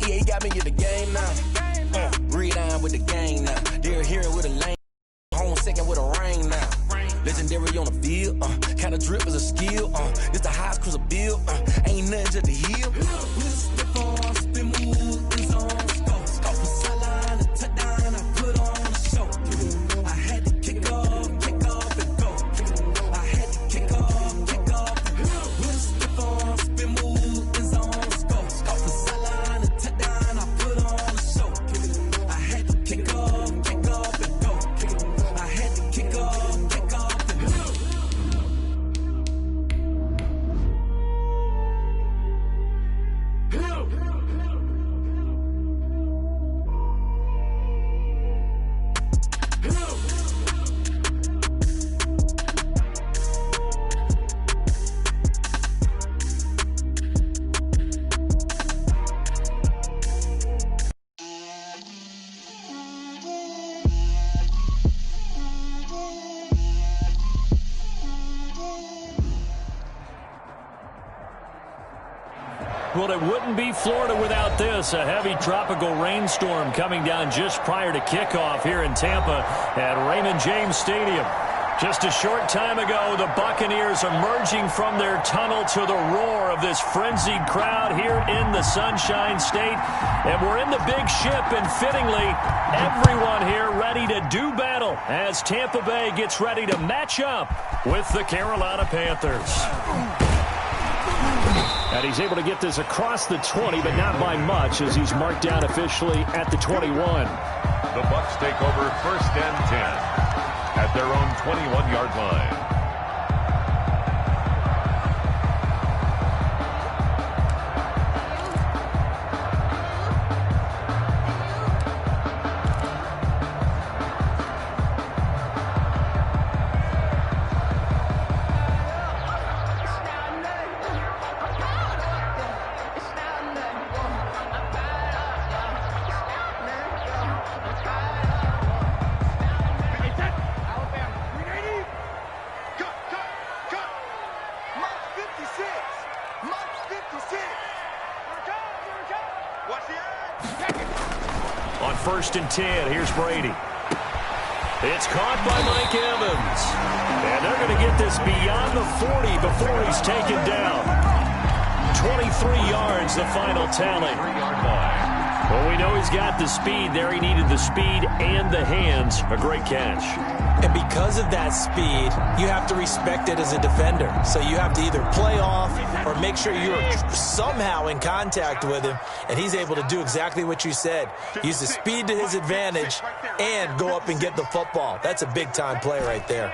EA got me in the game now. Read on with the game now. They're here with a lane. Home second with a ring now. Legendary on the field. Kind of drip is a skill. This the highest cruiser bill. Ain't nothing just to heal. Spin move is on scope. Scope for sideline, a touchdown. I put on a show. I had to kick off and go. I had to kick off and go. Stiff on spin move is on scope. Scope for sideline, a touchdown. I put on a show. I had to kick off and go. I had to kick off and go. Well, it wouldn't be Florida without this. A heavy tropical rainstorm coming down just prior to kickoff here in Tampa at Raymond James Stadium. Just a short time ago, the Buccaneers emerging from their tunnel to the roar of this frenzied crowd here in the Sunshine State. And we're in the big ship, and fittingly, everyone here ready to do battle as Tampa Bay gets ready to match up with the Carolina Panthers. And he's able to get this across the 20, but not by much, as he's marked down officially at the 21. The Bucs take over 1st and 10 at their own 21-yard line. On 1st and 10, here's Brady. It's caught by Mike Evans. And they're going to get this beyond the 40 before he's taken down. 23 yards, the final tally. 3-yard line. Well, we know he's got the speed there. He needed the speed and the hands. A great catch. And because of that speed, you have to respect it as a defender. So you have to either play off or make sure you're somehow in contact with him. And he's able to do exactly what you said. Use the speed to his advantage and go up and get the football. That's a big-time play right there.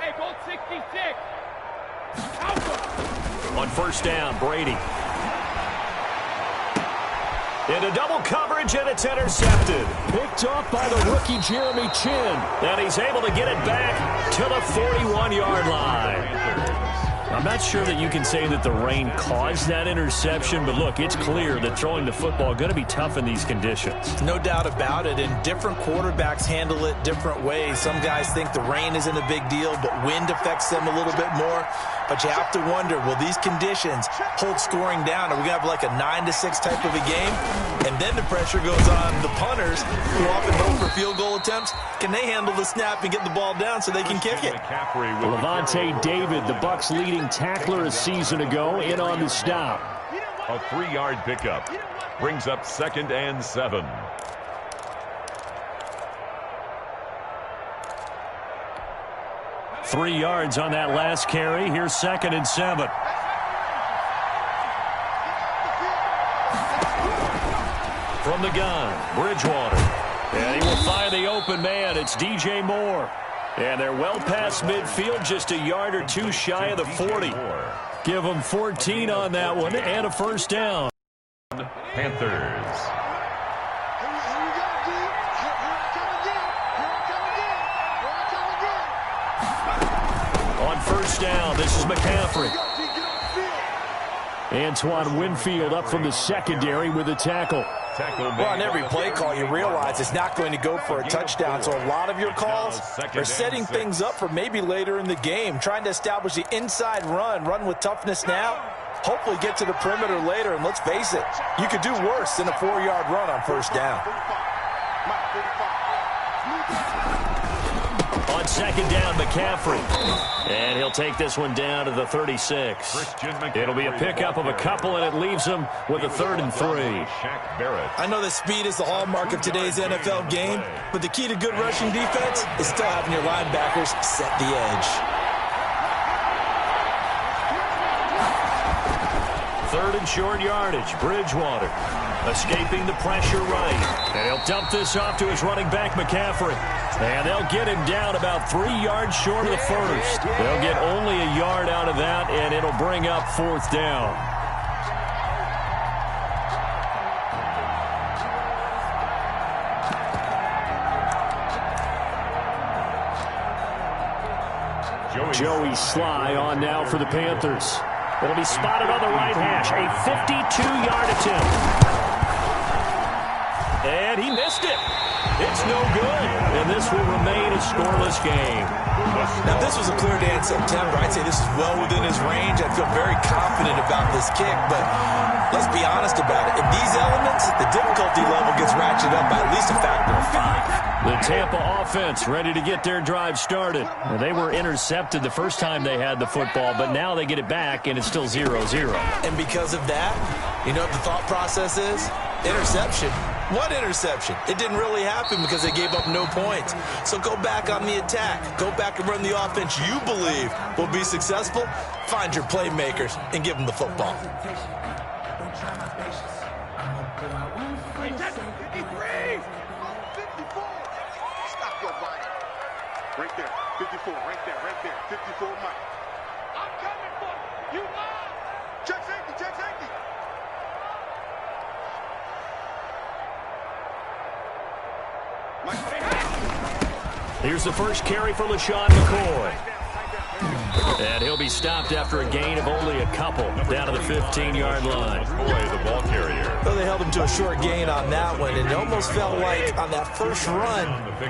Hey, goal 66. On 1st down, Brady. Into double coverage, and it's intercepted. Picked off by the rookie Jeremy Chin. And he's able to get it back to the 41-yard line. I'm not sure that you can say that the rain caused that interception, but look, it's clear that throwing the football going to be tough in these conditions. No doubt about it, and different quarterbacks handle it different ways. Some guys think the rain isn't a big deal, but wind affects them a little bit more. But you have to wonder, will these conditions hold scoring down? Are we going to have like a 9-6 type of a game? And then the pressure goes on the punters, who often go for field goal attempts. Can they handle the snap and get the ball down so they can kick it? Levante David, the Bucs leading tackler a season ago, in on the stop. A 3-yard pickup brings up 2nd and 7. Three yards on that last carry. Here's 2nd and 7. From the gun, Bridgewater. And he will find the open man. It's DJ Moore. And they're well past midfield, just a yard or two shy of the 40. Give them 14 on that one and a 1st down. Panthers. On 1st down, this is McCaffrey. Antoine Winfield up from the secondary with a tackle. Well, on every play call, you realize it's not going to go for a touchdown. So a lot of your calls are setting things up for maybe later in the game, trying to establish the inside run with toughness now, hopefully get to the perimeter later, and let's face it, you could do worse than a 4-yard run on first down. On second down, McCaffrey. And he'll take this one down to the 36. It'll be a pickup of a couple, and it leaves him with a 3rd and 3. I know that speed is the hallmark of today's NFL game, but the key to good rushing defense is still having your linebackers set the edge. 3rd and short yardage. Bridgewater escaping the pressure right. And he'll dump this off to his running back, McCaffrey. And they'll get him down about 3 yards short of the first. They'll get only a yard out of that, and it'll bring up 4th down. Joey Sly on now for the Panthers. It'll be spotted on the right hash. A 52-yard attempt. And he missed it. It's no good. And this will remain a scoreless game. Now, if this was a clear day in September, I'd say this is well within his range. I feel very confident about this kick, but let's be honest about it. In these elements, the difficulty level gets ratcheted up by at least a factor of 5. The Tampa offense ready to get their drive started. Well, they were intercepted the first time they had the football, but now they get it back, and it's still 0-0. And because of that, you know what the thought process is? Interception. One interception. It didn't really happen because they gave up no points. So go back on the attack. Go back and run the offense you believe will be successful. Find your playmakers and give them the football. Right there, 54, right there, 54, Mike. I'm coming for you. Check safety, check safety. Here's the first carry for LaShawn McCoy. And he'll be stopped after a gain of only a couple down to the 15-yard line. McCoy, the ball carrier. Well, they held him to a short gain on that one, and it almost felt like on that first run,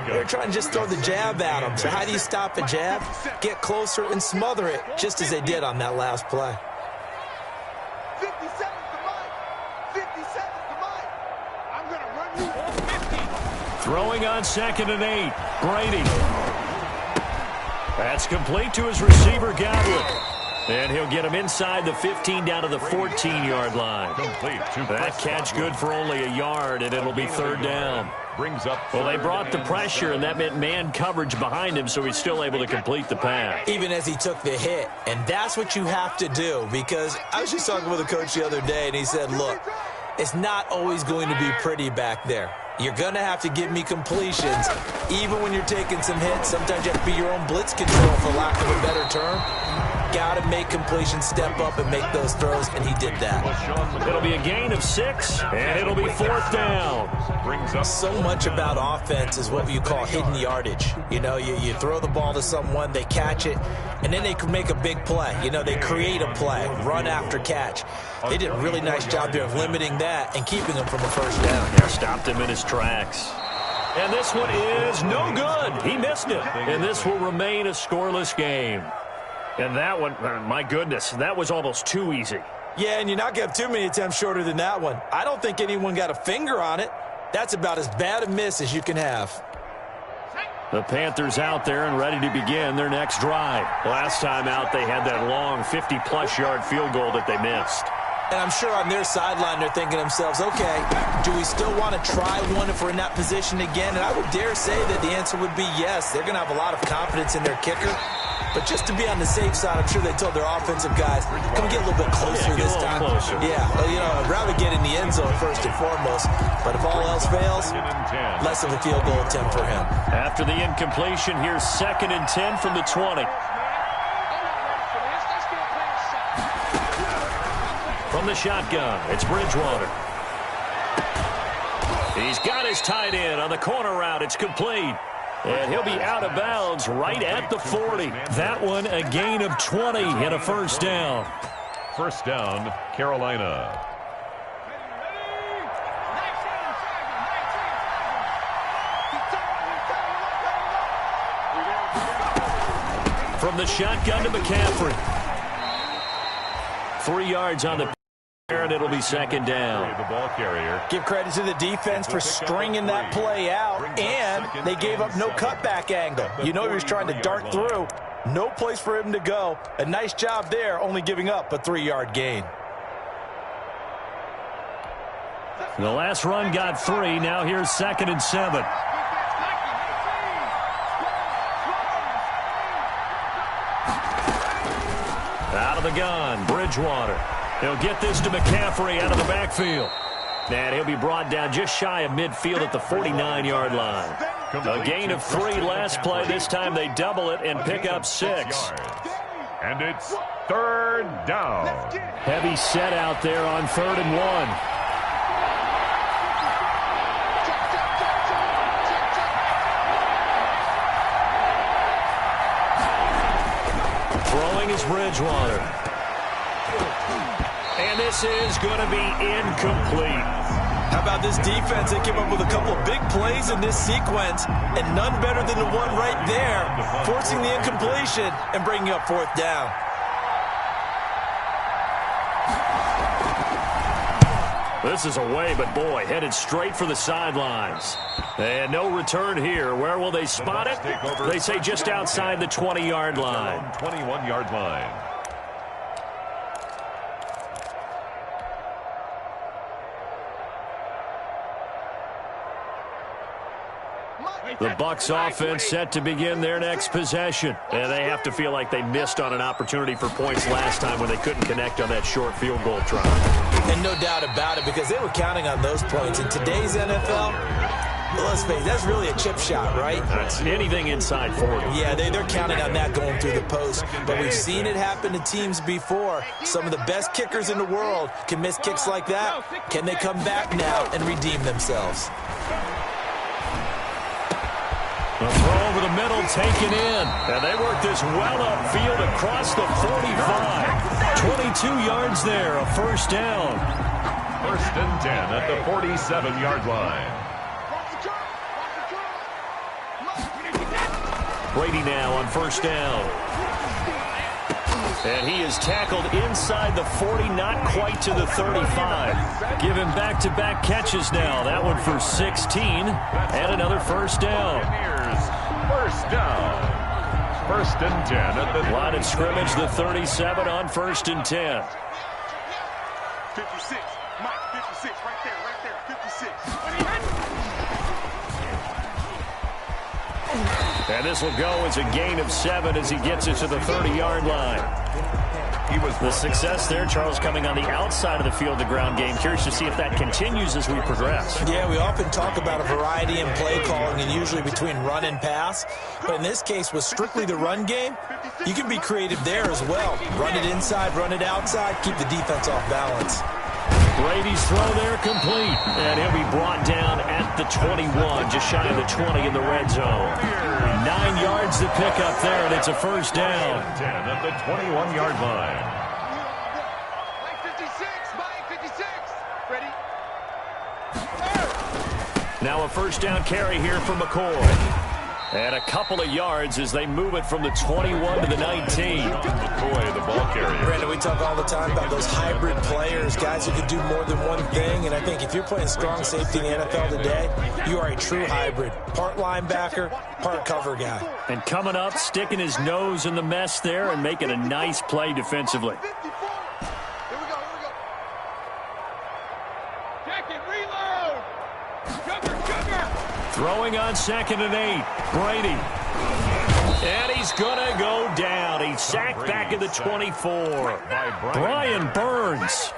they were trying to just throw the jab at him. So how do you stop a jab? Get closer and smother it, just as they did on that last play. 50 seconds to Mike. 50 seconds to Mike. I'm going to run you. Throwing on 2nd and 8. Brady. That's complete to his receiver, Godwin. And he'll get him inside the 15 down to the 14-yard line. That catch good for only a yard, and it'll be 3rd down. Well, they brought the pressure, and that meant man coverage behind him, so he's still able to complete the pass. Even as he took the hit, and that's what you have to do, because I was just talking with a coach the other day, and he said, look, it's not always going to be pretty back there. You're going to have to give me completions, even when you're taking some hits. Sometimes you have to be your own blitz control, for lack of a better term. Got to make completions, step up, and make those throws, and he did that. It'll be a gain of 6, and it'll be 4th down. So much about offense is what you call hidden yardage. You know, you throw the ball to someone, they catch it, and then they can make a big play. You know, they create a play, run after catch. They did a really nice job there of limiting that and keeping him from a first down. Yeah, stopped him in his tracks. And this one is no good. He missed it. And this will remain a scoreless game. And that one, my goodness, that was almost too easy. Yeah, and you're not going to have too many attempts shorter than that one. I don't think anyone got a finger on it. That's about as bad a miss as you can have. The Panthers out there and ready to begin their next drive. Last time out, they had that long 50-plus yard field goal that they missed. And I'm sure on their sideline they're thinking to themselves, okay, do we still want to try one if we're in that position again? And I would dare say that the answer would be yes. They're going to have a lot of confidence in their kicker. But just to be on the safe side, I'm sure they told their offensive guys, come get a little bit closer this time. Closer. Yeah, well, you know, I'd rather get in the end zone first and foremost. But if all else fails, less of a field goal attempt for him. After the incompletion, here's 2nd and 10 from the 20. From the shotgun, it's Bridgewater. He's got his tight end on the corner route. It's complete. And he'll be out of bounds right at the 40. That one a gain of 20 and a first down. First down, Carolina. From the shotgun to McCaffrey. 3 yards on the and it'll be second down. The ball carrier. Give credit to the defense for stringing that play out, and they gave up no cutback angle. You know he was trying to dart through. No place for him to go. A nice job there, only giving up a 3-yard gain. The last run got 3. Now here's 2nd and 7. Out of the gun, Bridgewater. He'll get this to McCaffrey out of the backfield. And he'll be brought down just shy of midfield at the 49-yard line. A gain of 3 last play. This time they double it and pick up 6. And it's 3rd down. Heavy set out there on 3rd and 1. Throwing is Bridgewater. And this is going to be incomplete. How about this defense? They came up with a couple of big plays in this sequence, and none better than the one right there, forcing the incompletion and bringing up 4th down. This is away, but boy, headed straight for the sidelines. And no return here. Where will they spot it? They say just outside the 20-yard line. 21-yard line. The Bucs offense set to begin their next possession. And they have to feel like they missed on an opportunity for points last time when they couldn't connect on that short field goal try. And no doubt about it, because they were counting on those points. In today's NFL, let's face it, that's really a chip shot, right? That's anything inside 40. Yeah, they're counting on that going through the post. But we've seen it happen to teams before. Some of the best kickers in the world can miss kicks like that. Can they come back now and redeem themselves? The throw over the middle taken in. And they work this well upfield across the 45. 22 yards there, a 1st down. 1st and 10 at the 47-yard line. Brady now on 1st down. And he is tackled inside the 40, not quite to the 35. Give him back-to-back catches now. That one for 16 and another 1st down. Here's 1st down. 1st and 10 at the line of scrimmage, the 37 on 1st and 10. 56, Mike, 56, right there, 56. And this will go as a gain of 7 as he gets it to the 30-yard line. The success there, Charles, coming on the outside of the field, the ground game. Curious to see if that continues as we progress. Yeah, we often talk about a variety in play calling and usually between run and pass. But in this case, with strictly the run game, you can be creative there as well. Run it inside, run it outside, keep the defense off balance. Brady's throw there complete. And he'll be brought down at the 21, just shy of the 20 in the red zone. 9 yards to pick up there, and it's a 1st down. 10 at the 21-yard line. Mike 56, ready? Now a 1st down carry here for McCoy. And a couple of yards as they move it from the 21 to the 19. McCoy, the ball carrier. Brandon, we talk all the time about those hybrid players, guys who can do more than one thing. And I think if you're playing strong safety in the NFL today, you are a true hybrid. Part linebacker, part cover guy. And coming up, sticking his nose in the mess there and making a nice play defensively. Here we go. Jacket, reload. Sugar. Throwing on 2nd and 8. Brady. And he's going to go down. He's sacked back at the 24. Brian Burns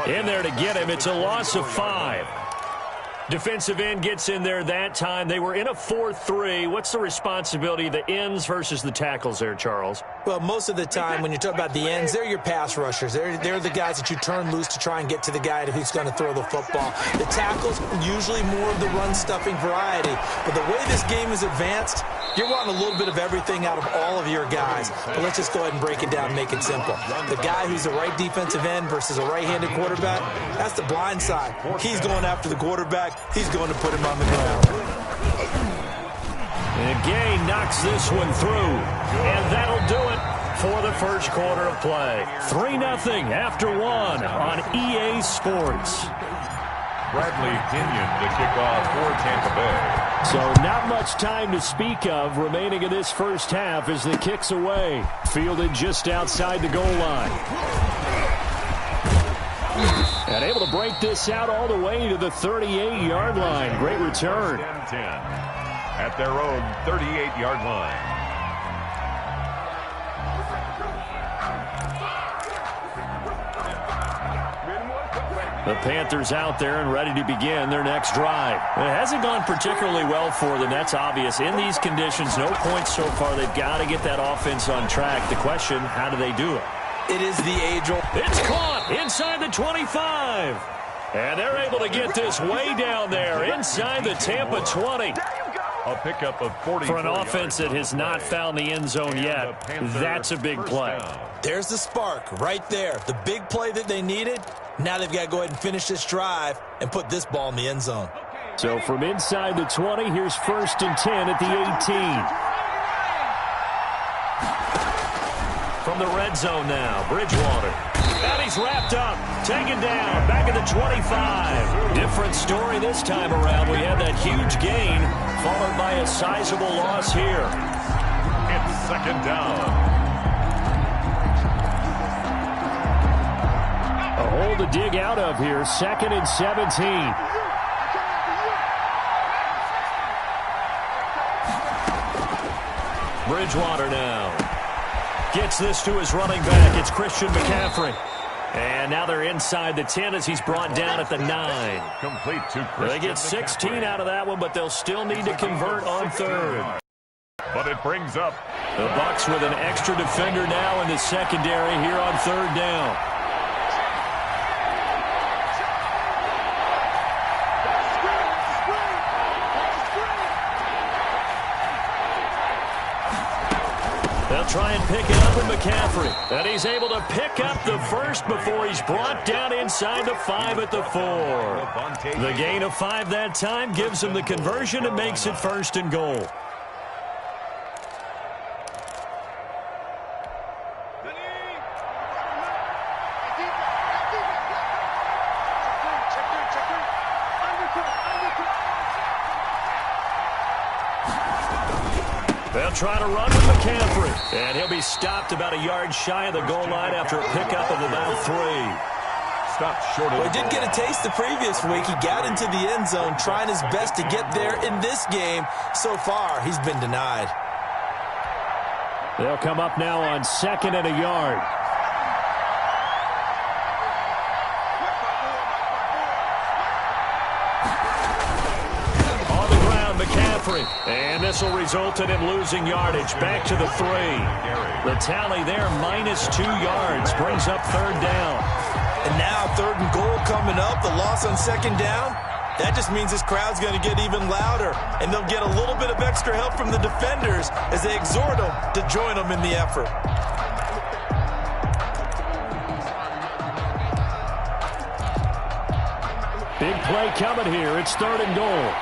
in there to get him. It's a loss of 5. Defensive end gets in there that time. They were in a 4-3. What's the responsibility of the ends versus the tackles there, Charles? Well, most of the time when you talk about the ends, they're your pass rushers. They're the guys that you turn loose to try and get to the guy who's going to throw the football. The tackles, usually more of the run-stuffing variety. But the way this game is advanced, you're wanting a little bit of everything out of all of your guys. But let's just go ahead and break it down and make it simple. The guy who's the right defensive end versus a right-handed quarterback, that's the blind side. He's going after the quarterback. He's going to put him on the ground. And Gay knocks this one through. And that'll do it for the first quarter of play. 3-0 after 1 on EA Sports. Bradley Pinion to kick off for Tampa Bay. So not much time to speak of remaining in this first half as the kick's away. Fielded just outside the goal line. And able to break this out all the way to the 38-yard line. Great return. 10-10 at their own 38-yard line. The Panthers out there and ready to begin their next drive. It hasn't gone particularly well for them. That's obvious. In these conditions, no points so far. They've got to get that offense on track. The question, how do they do it? It is the age-old. It's caught inside the 25. And they're able to get this way down there inside the Tampa 20. A pickup of 40 for an offense that has not found the end zone yet. That's a big play. There's the spark right there. The big play that they needed. Now they've got to go ahead and finish this drive and put this ball in the end zone. So from inside the 20, here's 1st and 10 at the 18. From the red zone now, Bridgewater. And he's wrapped up, taken down, back at the 25. Different story this time around. We had that huge gain, followed by a sizable loss here. It's 2nd down. A hole to dig out of here, 2nd and 17. Bridgewater now. Gets this to his running back. It's Christian McCaffrey. And now they're inside the 10 as he's brought down at the 9. Complete to Christian They get 16 McCaffrey. out of that one, but they'll still need to convert on 3rd. But it brings up The Bucs with an extra defender now in the secondary here on 3rd down. They'll try and pick it up with McCaffrey. And he's able to pick up the first before he's brought down inside the 5 at the 4. The gain of 5 that time gives him the conversion and makes it 1st and goal. They'll try to run with McCaffrey. And he'll be stopped about a yard shy of the goal line after a pickup of about 3. Stopped short of Well, he did get a taste the previous week. He got into the end zone trying his best to get there in this game. So far, he's been denied. They'll come up now on 2nd and a yard. On the ground, McCaffrey. And this will result in him losing yardage. Back to the 3. The tally there, -2 yards. Brings up 3rd down. And now 3rd and goal coming up. The loss on 2nd down. That just means this crowd's going to get even louder. And they'll get a little bit of extra help from the defenders as they exhort them to join them in the effort. Big play coming here. It's 3rd and goal.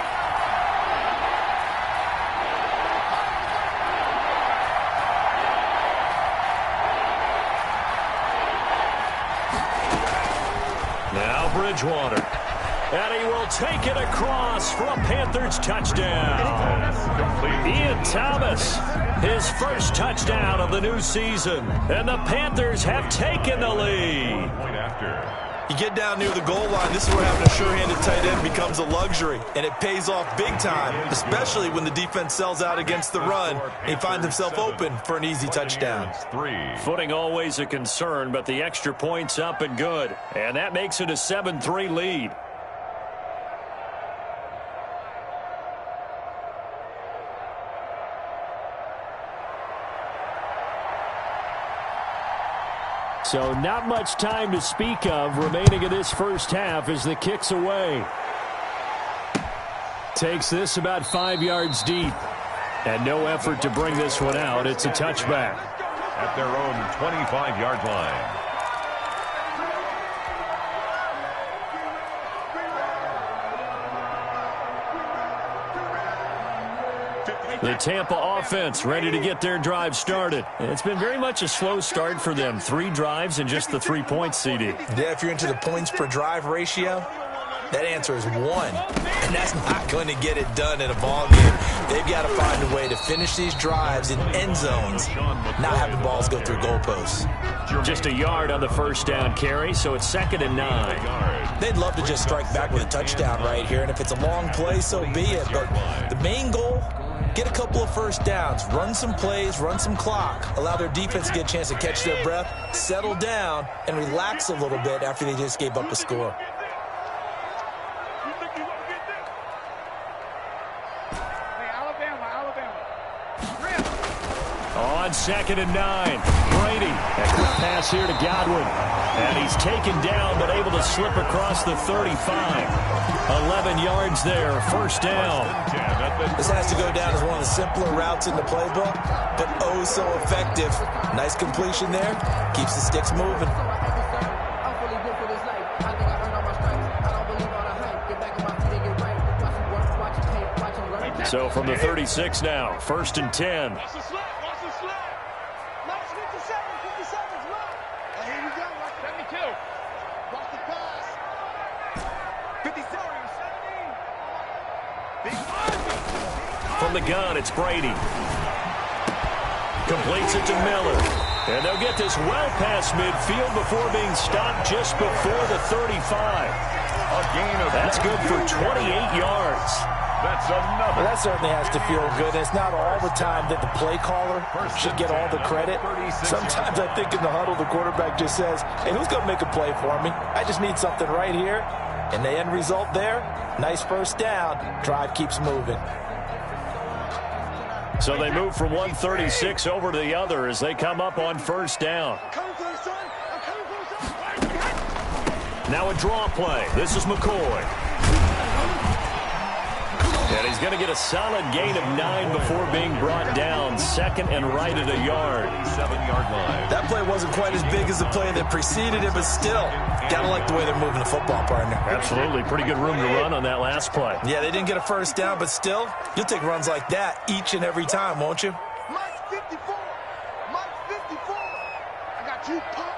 Now Bridgewater. And he will take it across for a Panthers touchdown. Ian Thomas, his first touchdown of the new season. And the Panthers have taken the lead. You get down near the goal line, this is where having a sure-handed tight end becomes a luxury, and it pays off big time, especially when the defense sells out against the run, and he finds himself open for an easy touchdown. Footing always a concern, but the extra point's up and good, and that makes it a 7-3 lead. So not much time to speak of remaining in this first half as the kick's away. Takes this about 5 yards deep. And no effort to bring this one out. It's a touchback. At their own 25-yard line. The Tampa offense ready to get their drive started. It's been very much a slow start for them. 3 drives and just the 3 points, CD. Yeah, if you're into the points per drive ratio, that answer is 1. And that's not going to get it done in a ball game. They've got to find a way to finish these drives in end zones, not have the balls go through goalposts. Just a yard on the first down carry, so it's 2nd and 9. They'd love to just strike back with a touchdown right here, and if it's a long play, so be it. But the main goal, get a couple of first downs, run some plays, run some clock, allow their defense to get a chance to catch their breath, settle down, and relax a little bit after they just gave up a score. On 2nd and 9, Brady. A quick pass here to Godwin. And he's taken down, but able to slip across the 35. 11 yards there, first down. This has to go down as one of the simpler routes in the playbook, but oh so effective. Nice completion there. Keeps the sticks moving. So from the 36 now, 1st and 10. From the gun, it's Brady. Completes it to Miller. And they'll get this well past midfield before being stopped just before the 35. That's good for 28 yards. That's another. Well, that certainly has to feel good. It's not all the time that the play caller should get all the credit. Sometimes I think in the huddle, the quarterback just says, hey, who's going to make a play for me? I just need something right here. And the end result there, nice first down. Drive keeps moving. So they move from 136 over to the other as they come up on first down. Now a draw play. This is McCoy. And he's going to get a solid gain of 9 before being brought down. 2nd and right at a yard. 7-yard line. That play wasn't quite as big as the play that preceded it, but still, gotta like the way they're moving the football, partner. Absolutely. Pretty good room to run on that last play. Yeah, they didn't get a first down, but still, you'll take runs like that each and every time, won't you? Mike 54. Mike 54. I got you, Pop.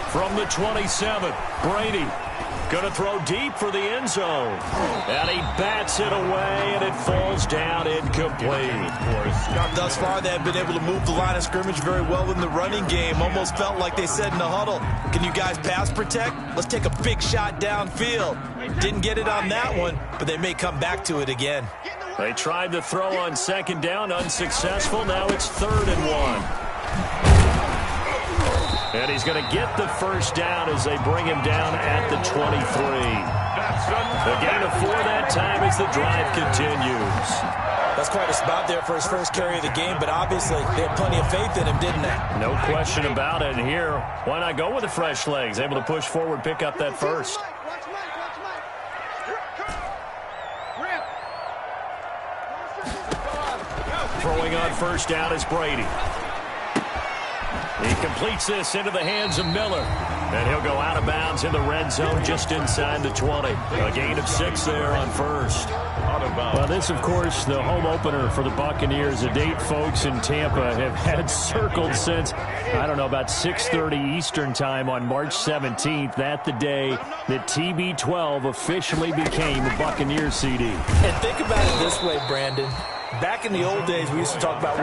From the 27, Brady going to throw deep for the end zone. And he bats it away, and it falls down incomplete. Thus far, they have been able to move the line of scrimmage very well in the running game. Almost felt like they said in the huddle, can you guys pass protect? Let's take a big shot downfield. Didn't get it on that one, but they may come back to it again. They tried to throw on 2nd down, unsuccessful. Now it's 3rd and 1. And he's going to get the first down as they bring him down at the 23. A gain of 4 that time as the drive continues. That's quite a spot there for his first carry of the game, but obviously they had plenty of faith in him, didn't they? No question about it. And here, why not go with the fresh legs? Able to push forward, pick up that first. Throwing on first down is Brady. He completes this into the hands of Miller. And he'll go out of bounds in the red zone just inside the 20. A gain of 6 there on first. Well, this, of course, the home opener for the Buccaneers. A date folks in Tampa have had circled since, I don't know, about 6:30 Eastern time on March 17th. That the day that TB12 officially became a Buccaneers CD. And think about it this way, Brandon. Back in the old days, we used to talk about,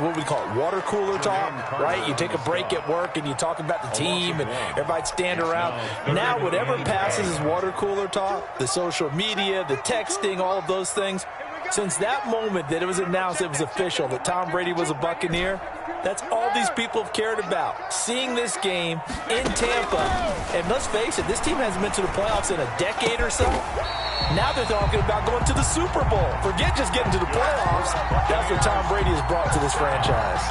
what we call it, water cooler talk, right? You take a break at work and you talk about the team and everybody'd stand around. Now, whatever passes is water cooler talk, the social media, the texting, all of those things. Since that moment that it was announced it was official that Tom Brady was a Buccaneer, that's all these people have cared about. Seeing this game in Tampa, and let's face it, this team hasn't been to the playoffs in a decade or so. Now they're talking about going to the Super Bowl. Forget just getting to the playoffs. That's what Tom Brady has brought to this franchise.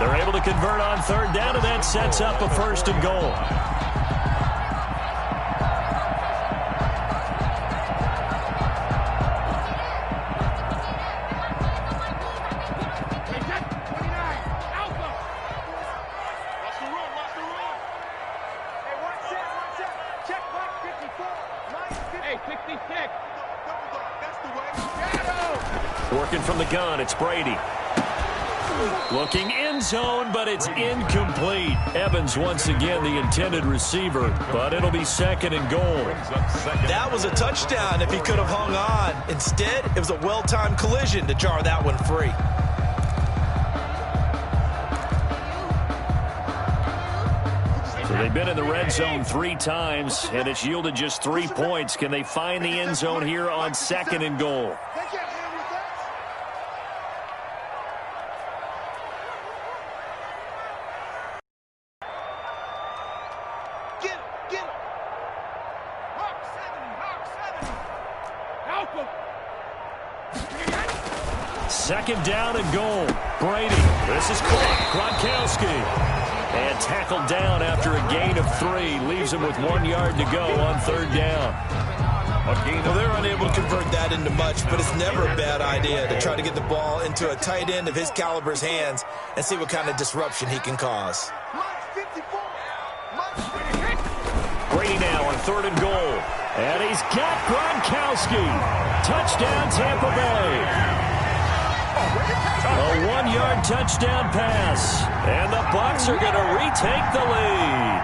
They're able to convert on 3rd down, and that sets up a 1st and goal. Working from the gun, it's Brady. Looking end zone, but it's incomplete. Evans once again the intended receiver, but it'll be 2nd and goal. That was a touchdown if he could have hung on. Instead, it was a well-timed collision to jar that one free. So they've been in the red zone 3 times, and it's yielded just 3 points. Can they find the end zone here on 2nd and goal? Second down and goal. Brady. This is Gronkowski. And tackled down after a gain of 3. Leaves him with 1 yard to go on 3rd down. Well, they're unable to convert that into much, but it's never a bad idea to try to get the ball into a tight end of his caliber's hands and see what kind of disruption he can cause. Brady now on 3rd and goal. And he's got Gronkowski. Touchdown, Tampa Bay. A 1-yard touchdown pass. And the Bucs are going to retake the lead.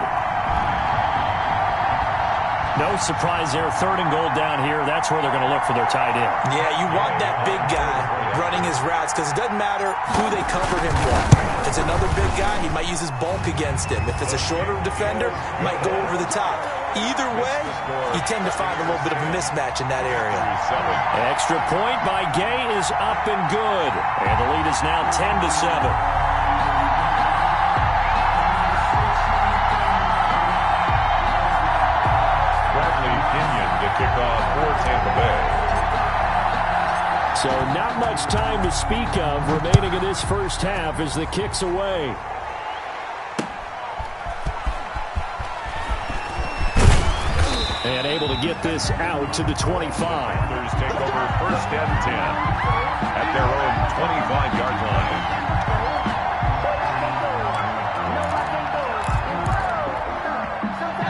No surprise there. 3rd and goal down here. That's where they're going to look for their tight end. Yeah, you want that big guy running his routes because it doesn't matter who they covered him for. If it's another big guy, he might use his bulk against him. If it's a shorter defender, he might go over the top. Either way, you tend to find a little bit of a mismatch in that area. Extra point by Gay is up and good. And the lead is now 10-7. Kick off for Tampa Bay. So not much time to speak of remaining in this first half as the kick's away. And able to get this out to the 25. Others take over 1st and 10 at their own 25-yard line.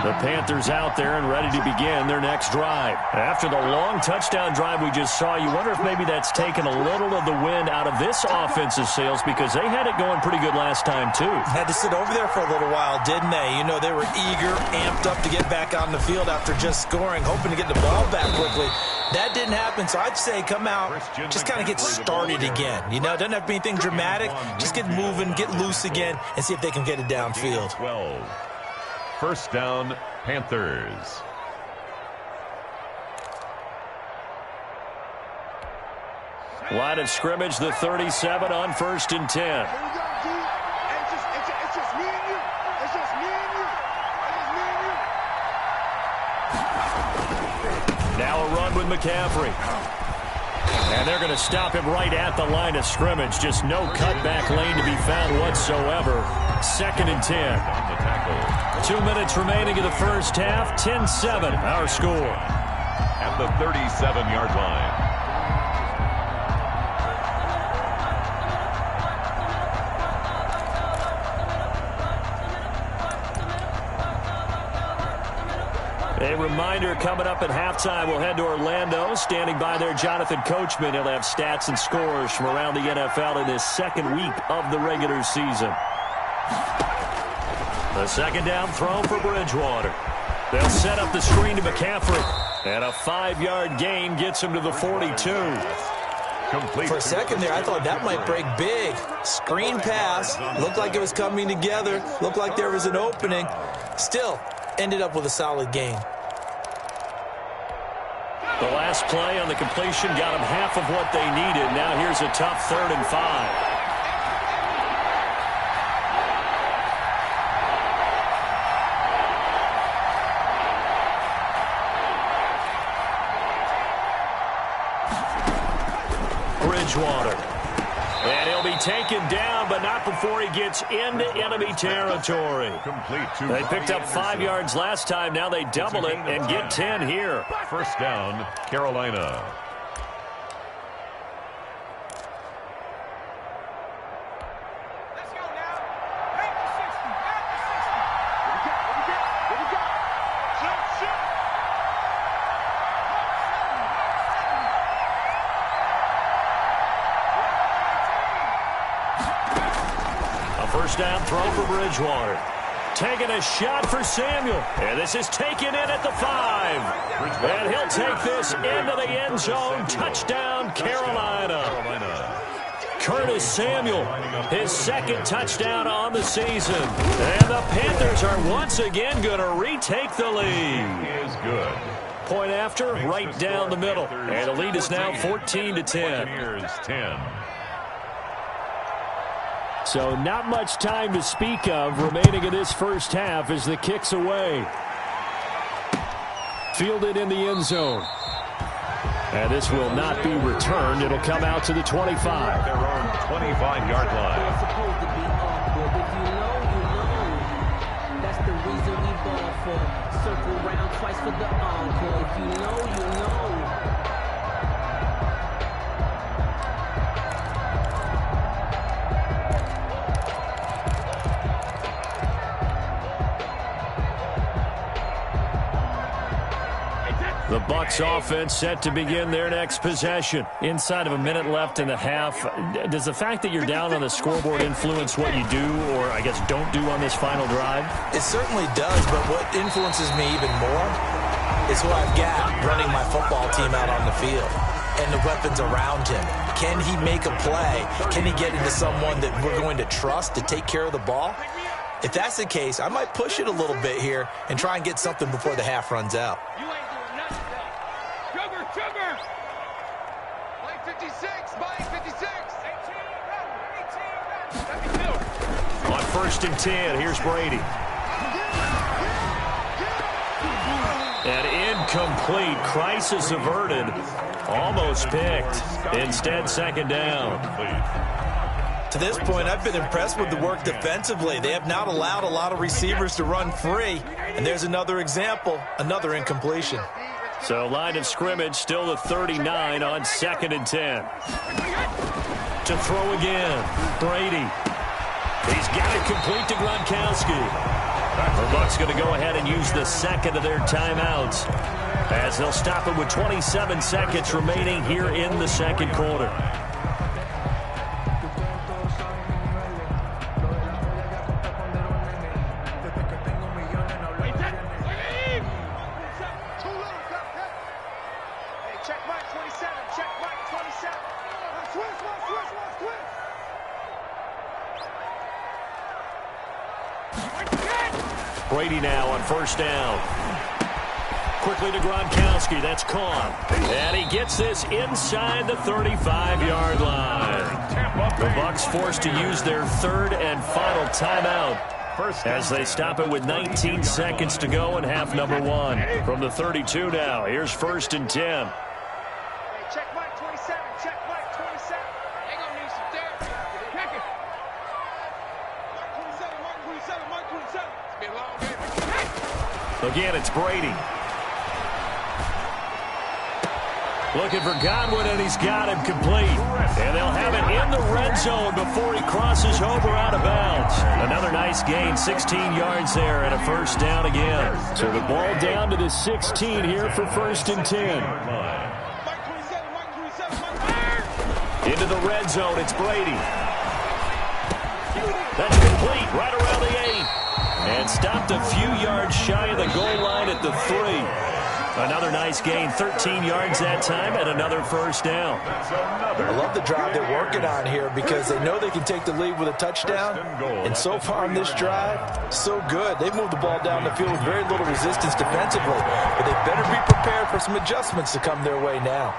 The Panthers out there and ready to begin their next drive. After the long touchdown drive we just saw, you wonder if maybe that's taken a little of the wind out of this offensive sails because they had it going pretty good last time too. Had to sit over there for a little while, didn't they? You know, they were eager, amped up to get back on the field after just scoring, hoping to get the ball back quickly. That didn't happen, so I'd say come out, just kind of get started again. You know, it doesn't have to be anything dramatic. Just get moving, get loose again, and see if they can get it downfield. 12. 1st down, Panthers. Line of scrimmage, the 37 on 1st and 10. Here we go, G. It's just me and you. It's just me and you. It's just me and you. Now a run with McCaffrey. And they're going to stop him right at the line of scrimmage. Just no cutback lane to be found whatsoever. 2nd and 10. 2 minutes remaining in the first half. 10-7, our score. At the 37-yard line. A reminder coming up at halftime, we'll head to Orlando. Standing by there, Jonathan Coachman. He'll have stats and scores from around the NFL in this 2nd week of the regular season. The 2nd down throw for Bridgewater. They'll set up the screen to McCaffrey. And a 5-yard gain gets him to the 42. Complete. For a second there, I thought that might break big. Screen pass. Looked like it was coming together. Looked like there was an opening. Still, ended up with a solid gain. The last play on the completion got them half of what they needed. Now here's a tough 3rd and 5. Bridgewater. And he'll be taken down, but not before he gets into enemy territory. They picked up 5 yards last time. Now they double it and get 10 here. 1st down, Carolina. First down throw for Bridgewater. Taking a shot for Samuel. And this is taken in at the 5. And he'll take this into the end zone. Touchdown, Carolina. Curtis Samuel, his second touchdown on the season. And the Panthers are once again going to retake the lead. Is good. Point after, right down the middle. And the lead is now 14-10. Here's 10. So not much time to speak of remaining in this first half as the kick's away. Fielded in the end zone. And this will not be returned. It'll come out to the 25. Their own 25-yard line. That's the reason we ball for. Circle round twice for the encore. If you know, you know. The Bucs offense set to begin their next possession. Inside of a minute left in the half, does the fact that you're down on the scoreboard influence what you do, or I guess don't do on this final drive? It certainly does, but what influences me even more is who I've got running my football team out on the field and the weapons around him. Can he make a play? Can he get into someone that we're going to trust to take care of the ball? If that's the case, I might push it a little bit here and try and get something before the half runs out. Sugar! Line 56, line 56. 18. On 1st and 10, here's Brady. And incomplete. Crisis averted. Almost picked. Instead, second down. To this point, I've been impressed with the work defensively. They have not allowed a lot of receivers to run free. And there's another example, another incompletion. So line of scrimmage still the 39 on 2nd and 10. To throw again. Brady. He's got it complete to Gronkowski. The Bucs going to go ahead and use the second of their timeouts as they'll stop it with 27 seconds remaining here in the second quarter. Brady now on 1st down. Quickly to Gronkowski. That's caught. And he gets this inside the 35-yard line. The Bucs forced to use their third and final timeout as they stop it with 19 seconds to go in half number 1. From the 32 now, here's 1st and 10. Check Mike 27, check Mike 27. They gonna need some therapy. Check it. Mark 27, Mark 27, Mark 27. It's been a long game. Again, it's Brady. Looking for Godwin, and he's got him complete. And they'll have it in the red zone before he crosses over out of bounds. Another nice gain, 16 yards there, and a first down again. So the ball down to the 16 here for 1st and 10. Into the red zone, it's Brady. That's complete, right around the 8. And stopped a few yards shy of the goal line at the 3. Another nice gain, 13 yards that time, and another first down. I love the drive they're working on here because they know they can take the lead with a touchdown. And so far on this drive, so good. They've moved the ball down the field with very little resistance defensively. But they better be prepared for some adjustments to come their way now.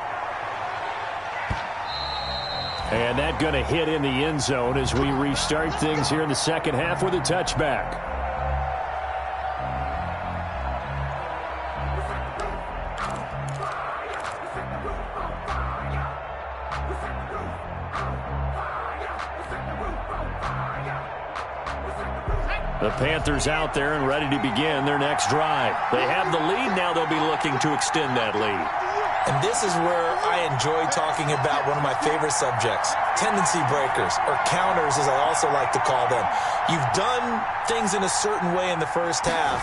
And that going to hit in the end zone as we restart things here in the second half with a touchback. The Panthers out there and ready to begin their next drive. They have the lead. Now they'll be looking to extend that lead. And this is where I enjoy talking about one of my favorite subjects, tendency breakers, or counters as I also like to call them. You've done things in a certain way in the first half,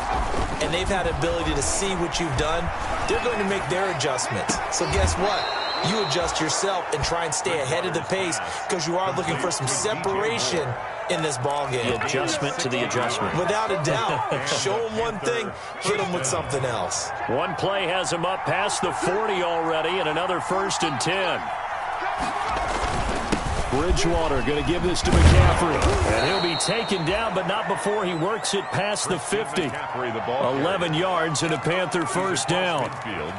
and they've had ability to see what you've done. They're going to make their adjustments. So guess what? you adjust yourself and try and stay ahead of the pace because you are looking for some separation in this ball game. The adjustment to the adjustment. Without a doubt. Show them one thing, hit them with something else. One play has him up past the 40 already, and another 1st and 10. Bridgewater going to give this to McCaffrey. And he'll be taken down, but not before he works it past the 50. 11 yards and a Panther 1st down.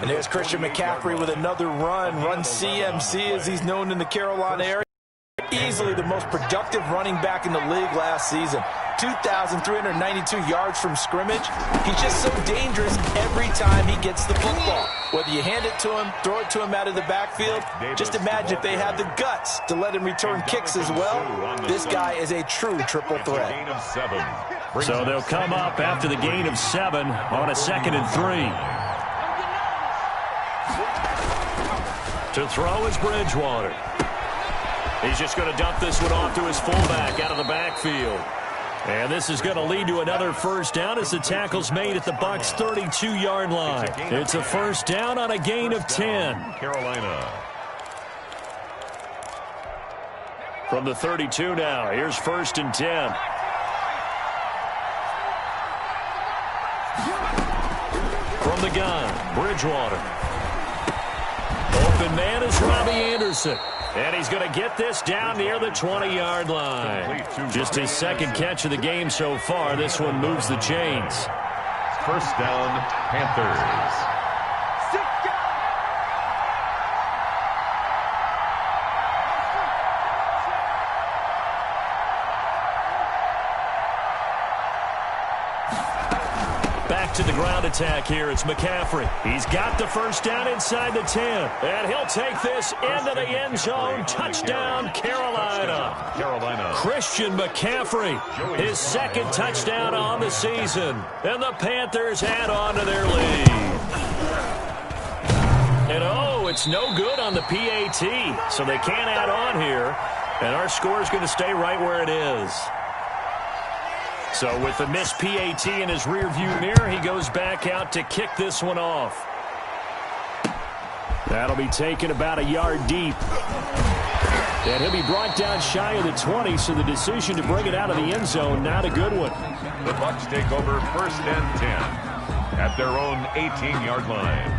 And there's Christian McCaffrey with another run CMC as he's known in the Carolina area. Easily the most productive running back in the league last season. 2,392 yards from scrimmage. He's just so dangerous every time he gets the football. Whether you hand it to him, throw it to him out of the backfield, just imagine if they had the guts to let him return kicks as well. This guy is a true triple threat. So they'll come up after the gain of 7 on a 2nd and 3. To throw is Bridgewater. He's just going to dump this one off to his fullback out of the backfield. And this is going to lead to another 1st down as the tackle's made at the Bucs' 32-yard line. It's a 1st down on a gain of 10. Carolina. From the 32 now, here's 1st and 10. From the gun, Bridgewater. Open man is Robbie Anderson. And he's going to get this down near the 20-yard line. Just his 2nd catch of the game so far. This one moves the chains. 1st down, Panthers. To the ground attack here. It's McCaffrey. He's got the 1st down inside the 10. And he'll take this into the end zone. Touchdown, Carolina. Christian McCaffrey, his 2nd touchdown on the season. And the Panthers add on to their lead. And oh, it's no good on the PAT. So they can't add on here. And our score is going to stay right where it is. So with the missed PAT in his rearview mirror, he goes back out to kick this one off. That'll be taken about a yard deep. And he'll be brought down shy of the 20, so the decision to bring it out of the end zone, not a good one. The Bucs take over 1st and 10 at their own 18-yard line.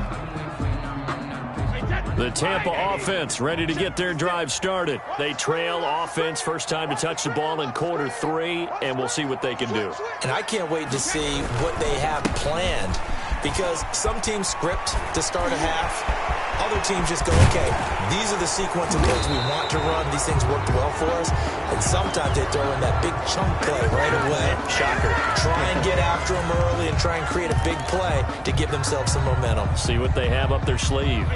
The Tampa offense ready to get their drive started. They trail offense, first time to touch the ball in quarter 3, and we'll see what they can do. And I can't wait to see what they have planned, because some teams script to start a half. Other teams just go, okay, these are the sequence of plays we want to run. These things worked well for us. And sometimes they throw in that big chunk play right away. Shocker. Try and get after them early and try and create a big play to give themselves some momentum. See what they have up their sleeve.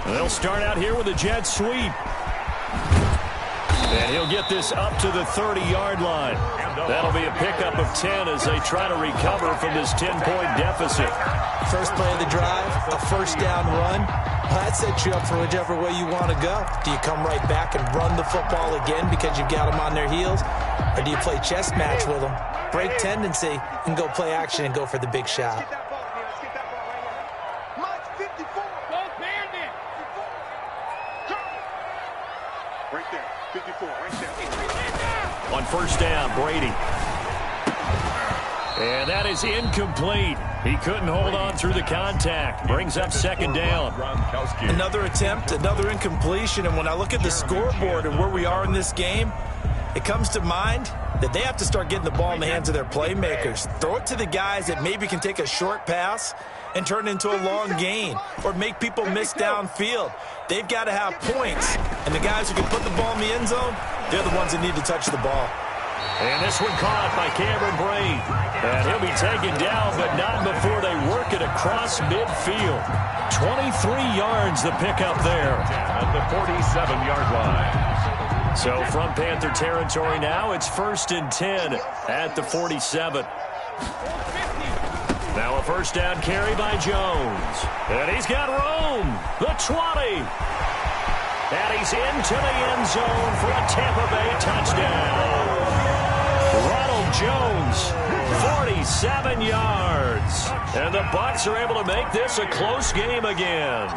They'll start out here with a jet sweep. And he'll get this up to the 30-yard line. That'll be a pickup of 10 as they try to recover from this 10-point deficit. First play of the drive, a 1st down run. That sets you up for whichever way you want to go. Do you come right back and run the football again because you've got them on their heels? Or do you play chess match with them, break tendency, and go play action and go for the big shot? On 1st down, Brady. And that is incomplete. He couldn't hold on through the contact. Brings up 2nd down. Another attempt, another incompletion. And when I look at the scoreboard and where we are in this game, it comes to mind that they have to start getting the ball in the hands of their playmakers. Throw it to the guys that maybe can take a short pass and turn it into a long gain or make people miss downfield. They've got to have points. And the guys who can put the ball in the end zone, they're the ones that need to touch the ball. And this one caught by Cameron Braid. And he'll be taken down, but not before they work it across midfield. 23 yards the pickup there. At the 47-yard line. So from Panther territory now, it's 1st and 10 at the 47. Now a 1st down carry by Jones. And he's got room. The 20. And he's into the end zone for a Tampa Bay touchdown. Ronald Jones, 47 yards. And the Bucs are able to make this a close game again.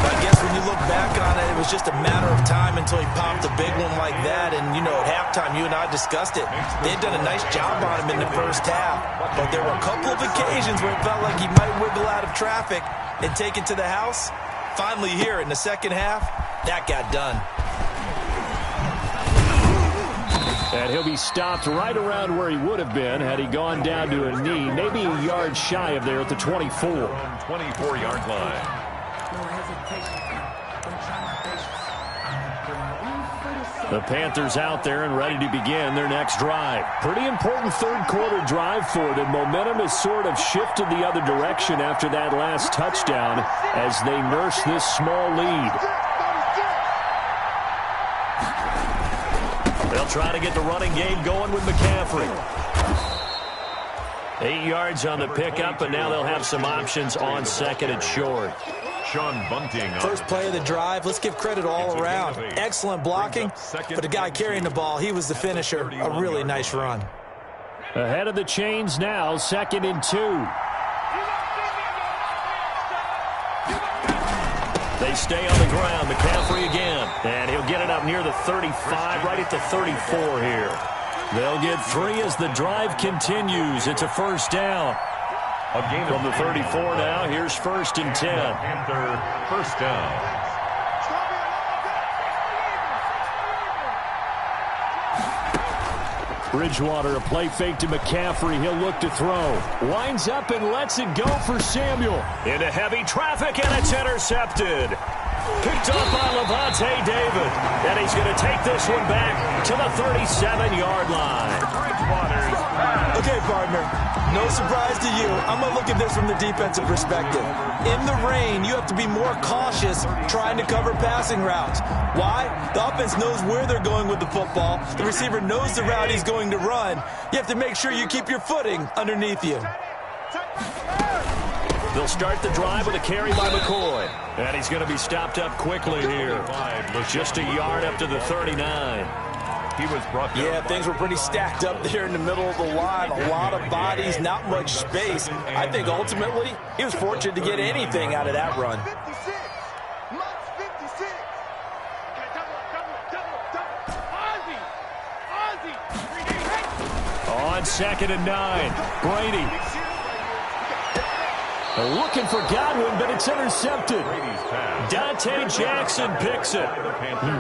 I guess when you look back on it, it was just a matter of time until he popped a big one like that. And, you know, at halftime, you and I discussed it. They'd done a nice job on him in the first half. But there were a couple of occasions where it felt like he might wiggle out of traffic and take it to the house. Finally here in the second half, that got done. And he'll be stopped right around where he would have been had he gone down to a knee, maybe a yard shy of there at the 24. 24-yard line. The Panthers out there and ready to begin their next drive. Pretty important third-quarter drive for them. Momentum has sort of shifted the other direction after that last touchdown as they nurse this small lead. They'll try to get the running game going with McCaffrey. 8 yards on the pickup, and now they'll have some options on second and short. Sean Bunting. First play of the drive, let's give credit all around. Excellent blocking, but the guy carrying the ball, he was the finisher. A really nice run. Ahead of the chains now, 2nd and 2. They stay on the ground. McCaffrey again. And he'll get it up near the 35, right at the 34 here. They'll get 3 as the drive continues. It's a first down. From the 34 now, here's 1st and 10. Panther first down. Bridgewater, a play fake to McCaffrey. He'll look to throw. Winds up and lets it go for Samuel. Into heavy traffic, and it's intercepted. Picked off by Levante David. And he's going to take this one back to the 37-yard line. Okay, partner, no surprise to you. I'm going to look at this from the defensive perspective. In the rain, you have to be more cautious trying to cover passing routes. Why? The offense knows where they're going with the football. The receiver knows the route he's going to run. You have to make sure you keep your footing underneath you. They'll start the drive with a carry by McCoy. And he's going to be stopped up quickly here. Just a yard up to the 39. He was brought down. Yeah, things were pretty stacked up there in the middle of the line. A lot of bodies, not much space. I think ultimately he was fortunate to get anything out of that run. On 2nd and 9, Brady. Looking for Godwin, but it's intercepted. Dante Jackson picks it.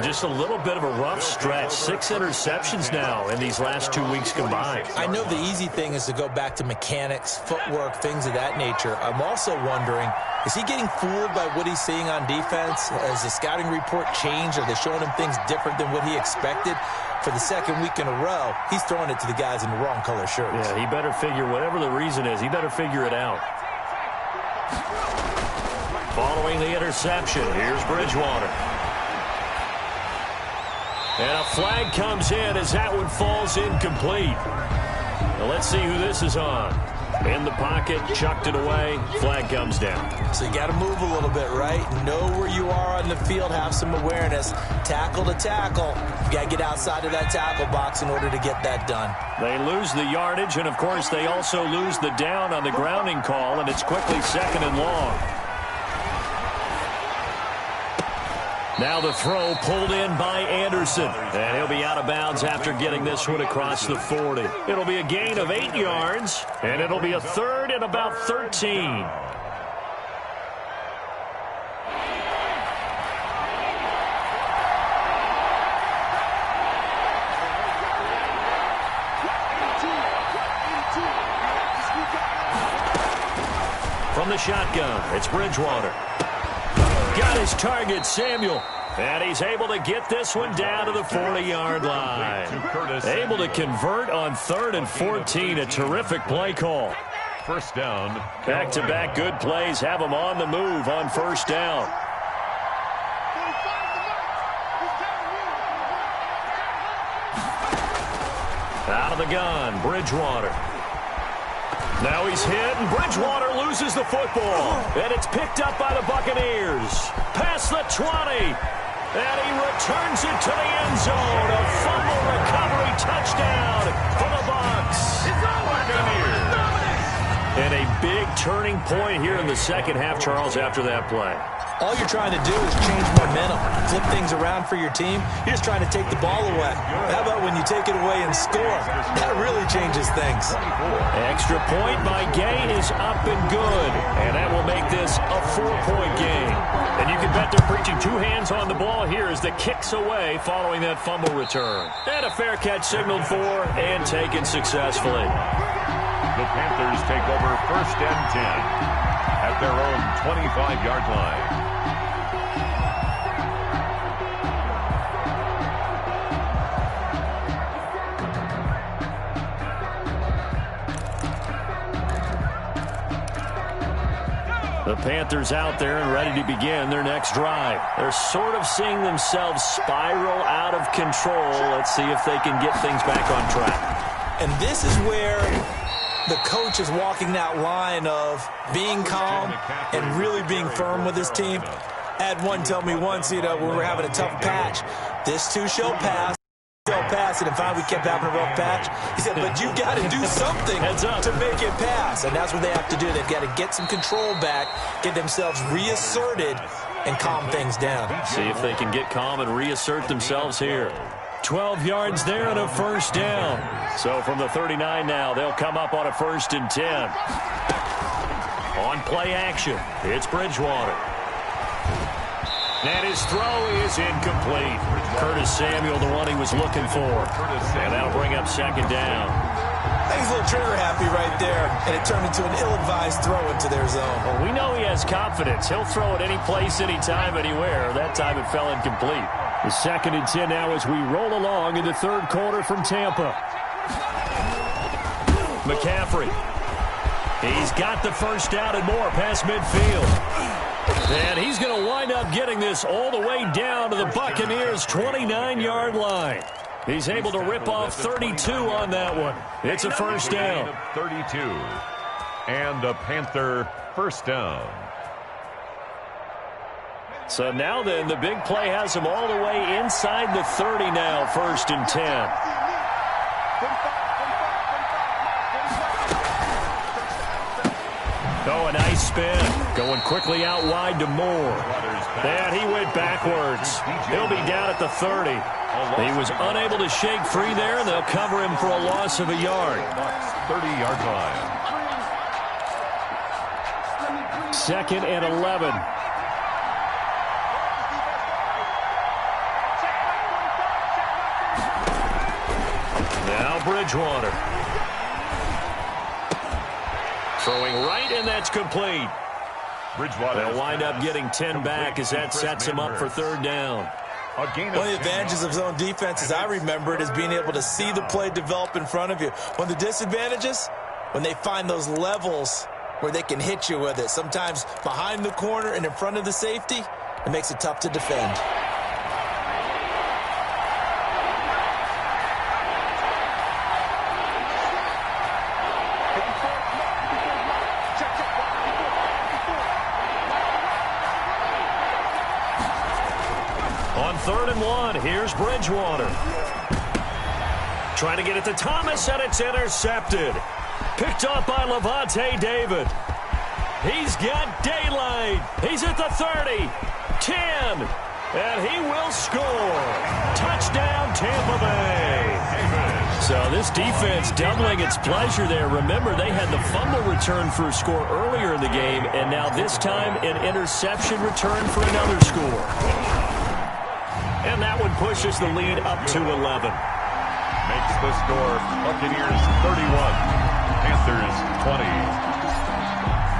Just a little bit of a rough stretch. 6 interceptions now in these last 2 weeks combined. I know the easy thing is to go back to mechanics, footwork, things of that nature. I'm also wondering, is he getting fooled by what he's seeing on defense? Has the scouting report changed? Are they showing him things different than what he expected? For the second week in a row, he's throwing it to the guys in the wrong color shirts. Yeah, he better figure, whatever the reason is, he better figure it out. Following the interception, here's Bridgewater. And a flag comes in as that one falls incomplete. Now let's see who this is on. In the pocket, chucked it away, flag comes down. So you got to move a little bit, right? Know where you are on the field, have some awareness. Tackle to tackle. You got to get outside of that tackle box in order to get that done. They lose the yardage, and of course they also lose the down on the grounding call, and it's quickly 2nd and long. Now the throw pulled in by Anderson. And he'll be out of bounds after getting this one across the 40. It'll be a gain of 8 yards, and it'll be a 3rd and about 13. From the shotgun, it's Bridgewater. Got his target, Samuel. And he's able to get this one down to the 40-yard line. Able to convert on 3rd and 14. A terrific play call. First down. Back-to-back good plays have him on the move on first down. Out of the gun, Bridgewater. Now he's hit, and Bridgewater loses the football. And it's picked up by the Buccaneers. Past the 20. And he returns it to the end zone. A fumble recovery touchdown for the Bucs. And a big turning point here in the second half, Charles, after that play. All you're trying to do is change momentum, flip things around for your team. You're just trying to take the ball away. How about when you take it away and score? That really changes things. Extra point by Gay is up and good. And that will make this a 4-point game. And you can bet they're preaching two hands on the ball here as the kick's away following that fumble return. And a fair catch signaled for and taken successfully. The Panthers take over 1st and 10 at their own 25-yard line. The Panthers out there and ready to begin their next drive. They're sort of seeing themselves spiral out of control. Let's see if they can get things back on track. And this is where the coach is walking that line of being calm and really being firm with his team. I had one tell me once, when we were having a tough patch, this too shall pass. And finally we kept having a rough patch. He said, but you got to do something to make it pass. And that's what they have to do. They've got to get some control back, get themselves reasserted, and calm things down. See if they can get calm and reassert themselves here. 12 yards there and a first down. So from the 39 now, they'll come up on a 1st and 10. On play action, it's Bridgewater. And his throw is incomplete. Curtis Samuel, the one he was looking for. And that'll bring up 2nd down. I think he's a little trigger happy right there, and it turned into an ill-advised throw into their zone. Well, we know he has confidence. He'll throw it any place, anytime, anywhere. That time it fell incomplete. The 2nd and 10 now as we roll along in the 3rd quarter from Tampa. McCaffrey. He's got the first down and more past midfield. And he's going to wind up getting this all the way down to the Buccaneers' 29-yard line. He's able to rip off 32 on that one. It's a first down. 32. And a Panther first down. So now then, the big play has him all the way inside the 30 now, 1st and 10. Oh, a nice spin. Going quickly out wide to Moore. And he went backwards. He'll be down at the 30. He was unable to shake free there, and they'll cover him for a loss of a yard. 30-yard line. 2nd and 11. Now Bridgewater. Throwing right, and that's complete. Bridgewater. They'll wind up getting 10 back as that sets him up for 3rd down. One of the advantages of zone defense, as I remember it, is being able to see the play develop in front of you. One of the disadvantages, when they find those levels where they can hit you with it. Sometimes behind the corner and in front of the safety, it makes it tough to defend. On 3rd and 1, here's Bridgewater. Trying to get it to Thomas, and it's intercepted. Picked off by Levante David. He's got daylight. He's at the 30, 10, and he will score. Touchdown, Tampa Bay. So this defense doubling its pleasure there. Remember, they had the fumble return for a score earlier in the game, and now this time an interception return for another score. And that one pushes the lead up to 11. Makes the score Buccaneers 31, Panthers 20.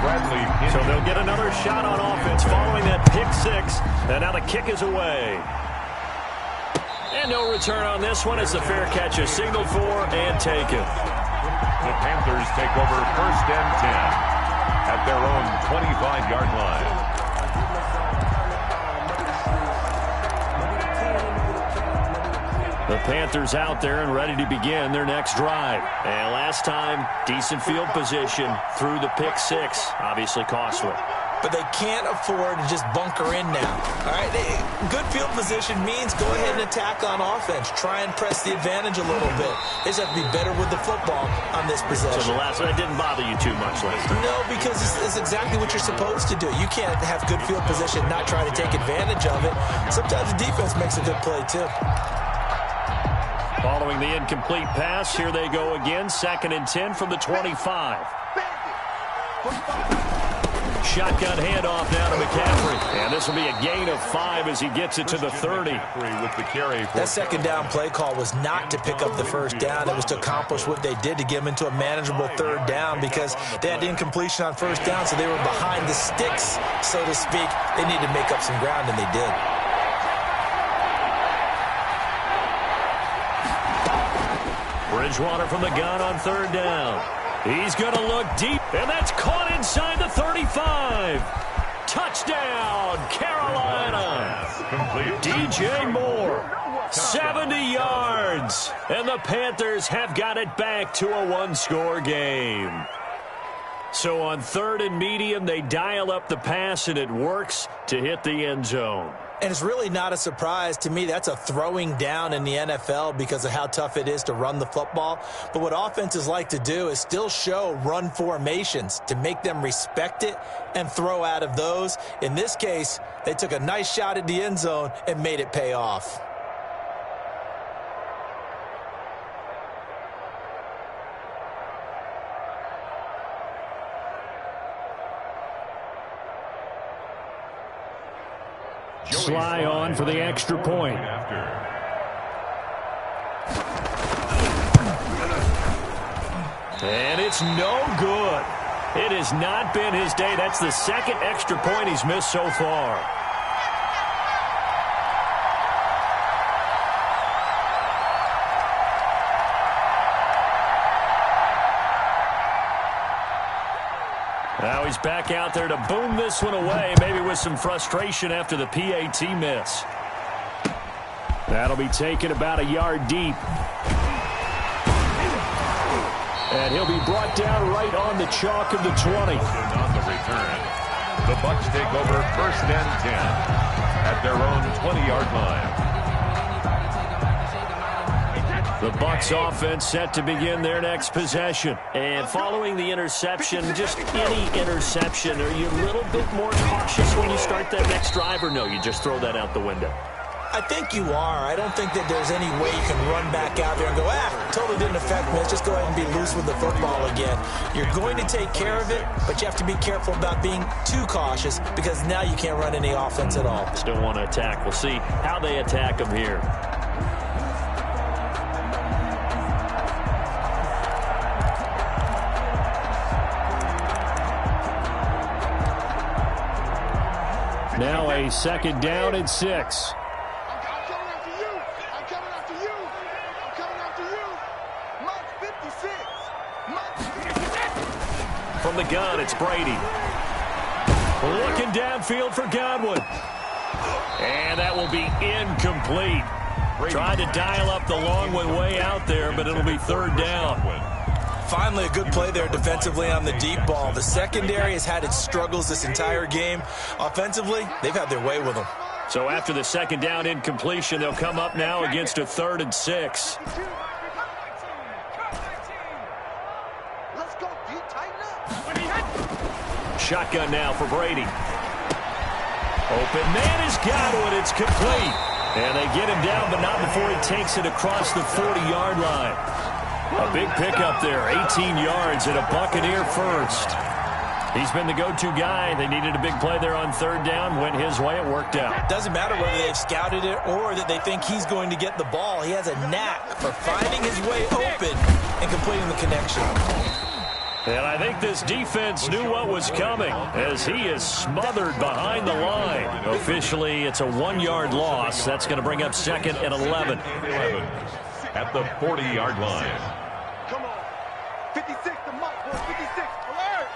Bradley. So they'll get another shot on offense following that pick 6. And now the kick is away. And no return on this one as the fair catch is signaled for and taken. The Panthers take over 1st and 10 at their own 25-yard line. The Panthers out there and ready to begin their next drive. And last time, decent field position through the pick 6. Obviously costly. but they can't afford to just bunker in now. All right, good field position means go ahead and attack on offense. Try and press the advantage a little bit. They just have to be better with the football on this possession. So the last one, it didn't bother you too much last time? No, because it's exactly what you're supposed to do. You can't have good field position and not try to take advantage of it. Sometimes the defense makes a good play, too. Following the incomplete pass, here they go again. 2nd and 10 from the 25. Shotgun handoff now to McCaffrey. And this will be a gain of 5 as he gets it to the 30. That second down play call was not to pick up the first down. It was to accomplish what they did to get them into a manageable 3rd down because they had incompletion on 1st down, so they were behind the sticks, so to speak. They needed to make up some ground, and they did. Bridgewater from the gun on 3rd down. He's going to look deep, and that's caught inside the 35. Touchdown, Carolina. DJ Moore, 70 yards. And the Panthers have got it back to a 1-score game. So on 3rd and medium, they dial up the pass, and it works to hit the end zone. And it's really not a surprise to me. That's a throwing down in the NFL because of how tough it is to run the football. But what offenses like to do is still show run formations to make them respect it and throw out of those. In this case, they took a nice shot at the end zone and made it pay off. Sly on for the extra point. And it's no good. It has not been his day. That's the 2nd extra point he's missed so far. Now he's back out there to boom this one away, maybe with some frustration after the PAT miss. That'll be taken about a yard deep. And he'll be brought down right on the chalk of the 20. On the return, the Bucs take over 1st and 10 at their own 20-yard line. The Bucs offense set to begin their next possession. And following the interception, just any interception, are you a little bit more cautious when you start that next drive, or no, you just throw that out the window? I think you are. I don't think that there's any way you can run back out there and go, totally didn't affect me. Let's just go ahead and be loose with the football again. You're going to take care of it, but you have to be careful about being too cautious because now you can't run any offense at all. Still want to attack. We'll see how they attack them here. Now a 2nd down and 6. I'm coming after you. I'm coming after you. I'm coming after you. Mark 56. From the gun, it's Brady. Looking downfield for Godwin. And that will be incomplete. Tried to dial up the long one way out there, but it'll be 3rd down. Finally, a good play there defensively on the deep ball. The secondary has had its struggles this entire game. Offensively, they've had their way with them. So after the 2nd down incompletion, they'll come up now against a 3rd and 6. Let's go, D. Tighten up. Shotgun now for Brady. Open man is Godwin. It's complete. And they get him down, but not before he takes it across the 40-yard line. A big pickup there, 18 yards and a Buccaneer first. He's been the go-to guy. They needed a big play there on 3rd down. Went his way. It worked out. Doesn't matter whether they've scouted it or that they think he's going to get the ball. He has a knack for finding his way open and completing the connection. And I think this defense knew what was coming as he is smothered behind the line. Officially, it's a 1-yard loss. That's going to bring up 2nd and 11. At the 40-yard line. Come on. 56 to Mike, boy. 56. Alert.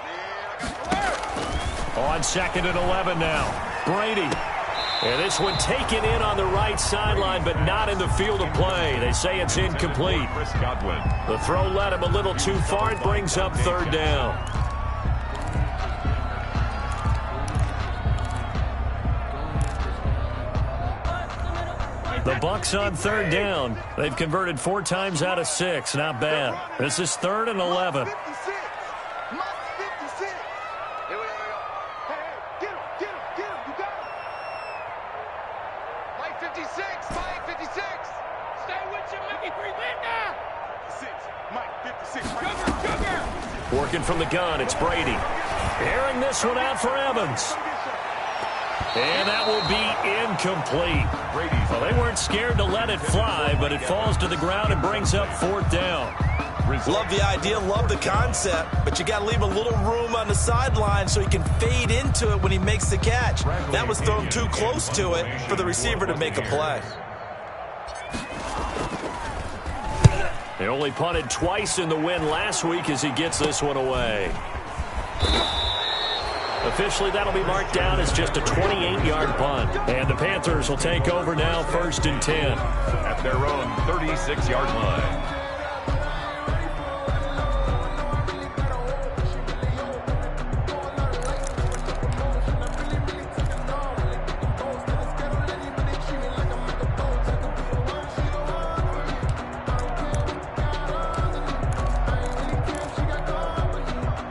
Yeah, On 2nd and 11 now. Brady. And this one taken in on the right sideline, but not in the field of play. They say it's incomplete. The throw led him a little too far. It brings up 3rd down. The Bucs on third down. They've converted 4 times out of 6. Not bad. This is 3rd and 11. 56. Mike 56. Here we go. Hey, get him. You got him. Mike 56. Mike 56. Stay with you, Mikey. 3 men now. 56. Mike 56. Sugar. Working from the gun, it's Brady. Airing this one out for Evans. And that will be incomplete. Well, they weren't scared to let it fly, but it falls to the ground and brings up 4th down. Love the idea, love the concept, but you got to leave a little room on the sideline so he can fade into it when he makes the catch. That was thrown too close to it for the receiver to make a play. They only punted twice in the win last week as he gets this one away. Officially, that'll be marked down as just a 28-yard punt. And the Panthers will take over now, 1st and 10. At their own 36-yard line.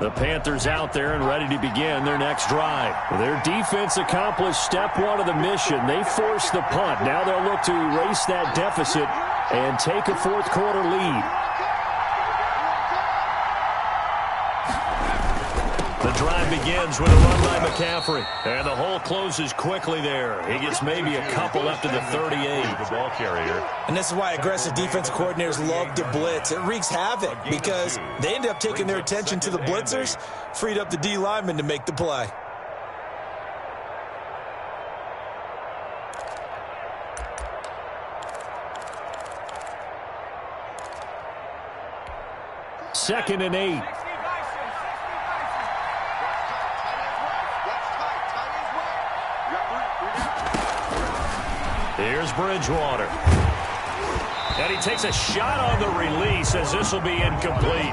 The Panthers out there and ready to begin their next drive. Their defense accomplished step 1 of the mission. They forced the punt. Now they'll look to erase that deficit and take a 4th quarter lead. The drive begins with a run by McCaffrey. And the hole closes quickly there. He gets maybe a couple up to the 38. The ball carrier. And this is why aggressive defensive coordinators love to blitz. It wreaks havoc because they end up taking their attention to the blitzers, freed up the D lineman to make the play. Second and 8. Here's Bridgewater. And he takes a shot on the release as this will be incomplete.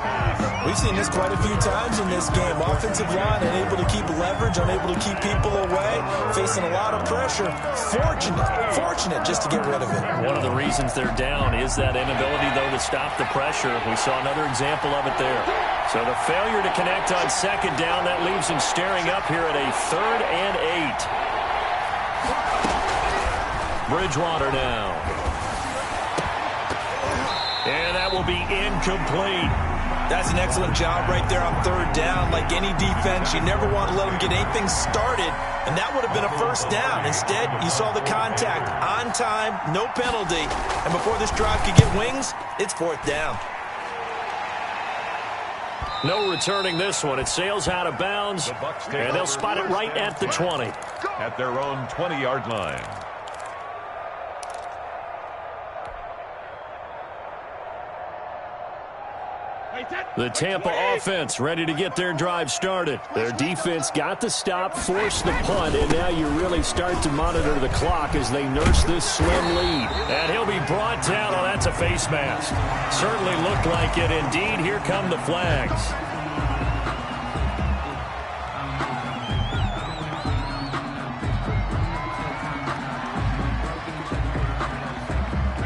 We've seen this quite a few times in this game. Offensive line unable to keep leverage, unable to keep people away, facing a lot of pressure. Fortunate just to get rid of it. One of the reasons they're down is that inability, though, to stop the pressure. We saw another example of it there. So the failure to connect on 2nd down, that leaves him staring up here at a 3rd and 8. Bridgewater now. And that will be incomplete. That's an excellent job right there on 3rd down. Like any defense, you never want to let them get anything started, and that would have been a 1st down. Instead, you saw the contact on time, no penalty, and before this drive could get wings, it's 4th down. No returning this one. It sails out of bounds, and they'll spot it right at the 20. At their own 20-yard line. The Tampa offense ready to get their drive started. Their defense got the stop, forced the punt, and now you really start to monitor the clock as they nurse this slim lead. And he'll be brought down. Oh, that's a face mask. Certainly looked like it. Indeed, here come the flags.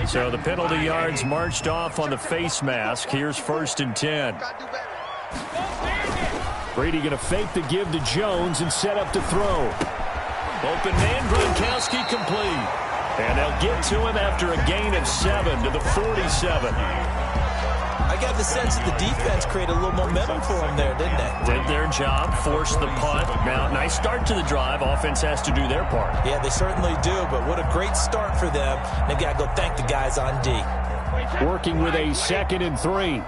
So the penalty yards marched off on the face mask. Here's 1st and 10. Brady going to fake the give to Jones and set up to throw. Open man, Gronkowski complete. And they'll get to him after a gain of 7 to the 47. I got the sense that the defense created a little momentum for them there, didn't they? Did their job, forced the punt. Now, nice start to the drive. Offense has to do their part. Yeah, they certainly do, but what a great start for them. They've got to go thank the guys on D. Working with a 2nd and 3.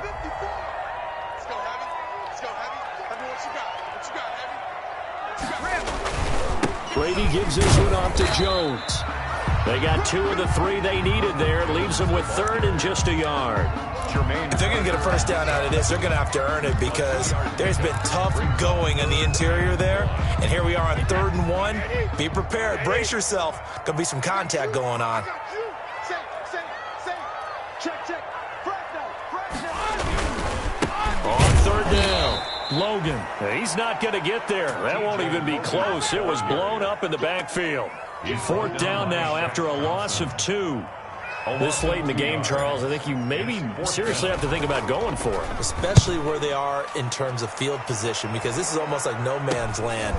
Brady gives this one off to Jones. They got 2 of the 3 they needed there. It leaves them with 3rd and just a yard. If they're going to get a 1st down out of this, they're going to have to earn it because there's been tough going in the interior there. And here we are on 3rd and 1. Be prepared. Brace yourself. Going to be some contact going on. On 3rd down. Logan. He's not going to get there. That won't even be close. It was blown up in the backfield. 4th down now after a loss of 2. This late in the game, Charles, I think you maybe seriously have to think about going for it. Especially where they are in terms of field position, because this is almost like no man's land.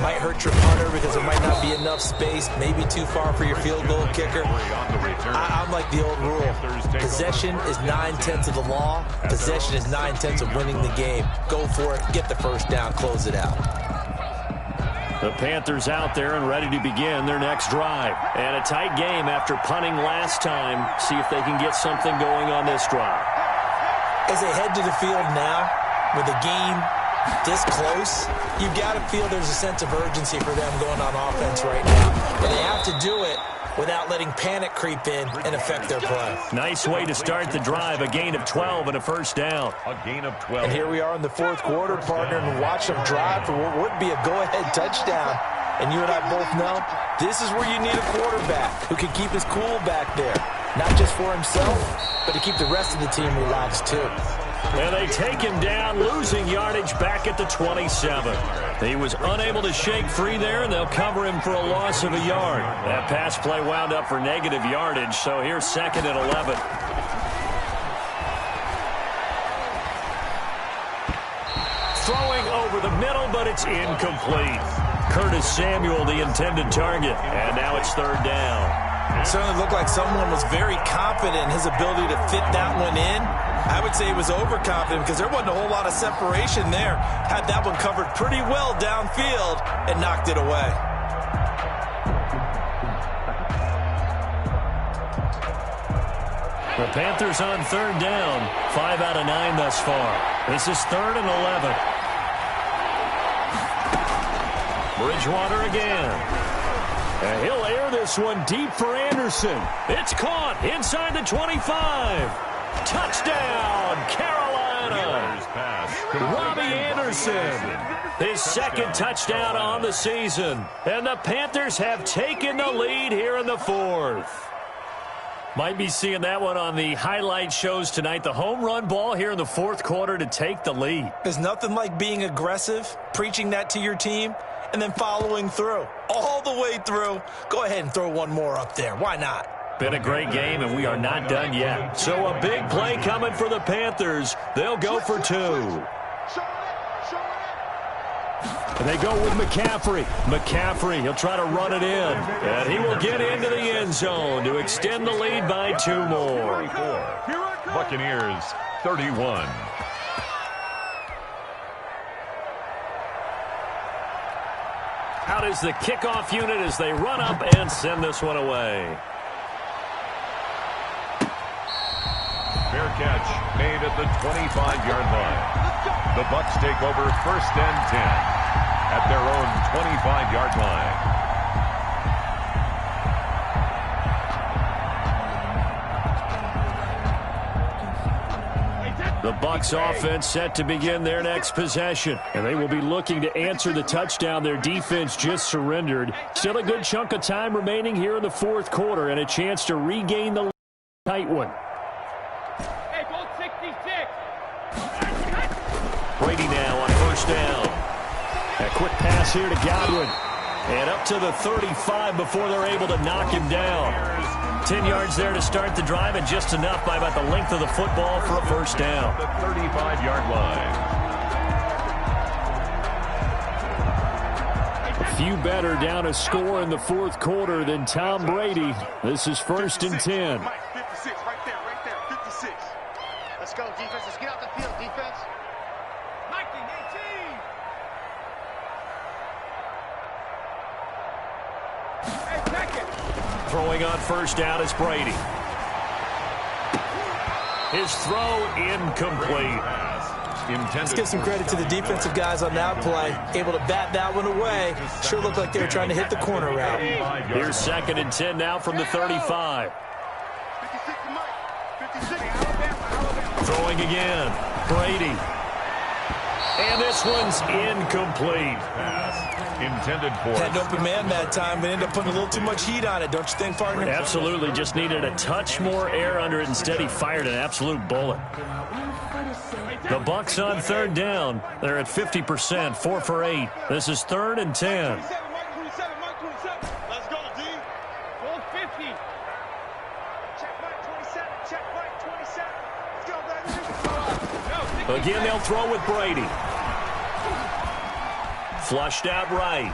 Might hurt your punter because there might not be enough space, maybe too far for your field goal kicker. I'm like the old rule. Possession is 9/10 of the law. Possession is 9/10 of winning the game. Go for it, get the first down, close it out. The Panthers out there and ready to begin their next drive. And a tight game after punting last time. See if they can get something going on this drive. As they head to the field now, with the game this close, you've got to feel there's a sense of urgency for them going on offense right now. But they have to do it without letting panic creep in and affect their play. Nice way to start the drive. A gain of 12 and a first down. A gain of 12. And here we are in the 4th quarter, partner, and watch them drive for what would be a go-ahead touchdown. And you and I both know this is where you need a quarterback who can keep his cool back there. Not just for himself, but to keep the rest of the team relaxed too. And they take him down, losing yardage back at the 27. He was unable to shake free there, and they'll cover him for a loss of a yard. That pass play wound up for negative yardage, so here's 2nd and 11. Throwing over the middle, but it's incomplete. Curtis Samuel, the intended target, and now it's 3rd down. It certainly looked like someone was very confident in his ability to fit that one in. I would say he was overconfident because there wasn't a whole lot of separation there. Had that one covered pretty well downfield and knocked it away. The Panthers on 3rd down. 5 out of 9 thus far. This is 3rd and 11. Bridgewater again. And he'll air this one deep for Anderson. It's caught inside the 25. Touchdown, Carolina. Robbie Anderson. His 2nd touchdown on the season. And the Panthers have taken the lead here in the 4th. Might be seeing that one on the highlight shows tonight. The home run ball here in the 4th quarter to take the lead. There's nothing like being aggressive, preaching that to your team, and then following through. All the way through. Go ahead and throw one more up there. Why not? Been a great game, and we are not done yet. So a big play coming for the Panthers. They'll go for 2. And they go with McCaffrey. McCaffrey, he'll try to run it in. And he will get into the end zone to extend the lead by 2 more. Buccaneers 31. Out is the kickoff unit as they run up and send this one away. Fair catch made at the 25-yard line. The Bucs take over 1st and 10 at their own 25-yard line. The Bucs offense set to begin their next possession. And they will be looking to answer the touchdown their defense just surrendered. Still a good chunk of time remaining here in the 4th quarter and a chance to regain the tight one. Brady now on 1st down. A quick pass here to Godwin. And up to the 35 before they're able to knock him down. 10 yards there to start the drive, and just enough by about the length of the football for a 1st down. The 35-yard line. A few better down a score in the 4th quarter than Tom Brady. This is 1st and 10. 56, right there, 56. Let's go, defense. Let's get out the field, defense. 1918. Hey, second. Throwing on 1st down is Brady. His throw incomplete. Let's give some credit to the defensive guys on that play. Able to bat that one away. Sure looked like they were trying to hit the corner route. Here's 2nd and 10 now from the 35. 56 to Mike. 56. Throwing again. Brady. And this one's incomplete. Intended for. Had an open man that time, but ended up putting a little too much heat on it, don't you think, partner? Absolutely. Just needed a touch more air under it. Instead, he fired an absolute bullet. The Bucs on third down. They're at 50%, 4 for 8. This is 3rd and 10. Let's go, D. 450. Check Mike 27. Check Mike 27. Let's go, baby. Again, they'll throw with Brady. Flushed out right.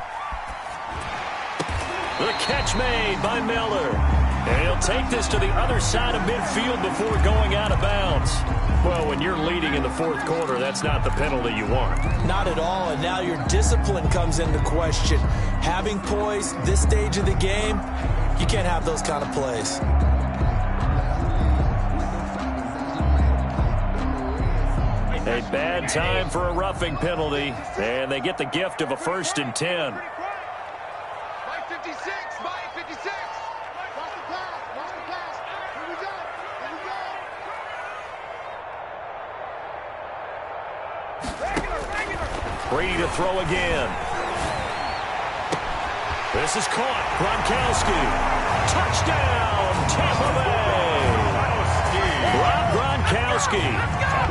The catch made by Miller. And he'll take this to the other side of midfield before going out of bounds. Well, when you're leading in the 4th quarter, that's not the penalty you want. Not at all, and now your discipline comes into question. Having poise this stage of the game, you can't have those kind of plays. A bad time for a roughing penalty, and they get the gift of a 1st and 10. Mike 56. Mike 56. Watch the pass. Watch the pass. Here we go. Here we go. Regular. Brady to throw again. This is caught. Gronkowski. Touchdown, Tampa Bay. Rob Gronkowski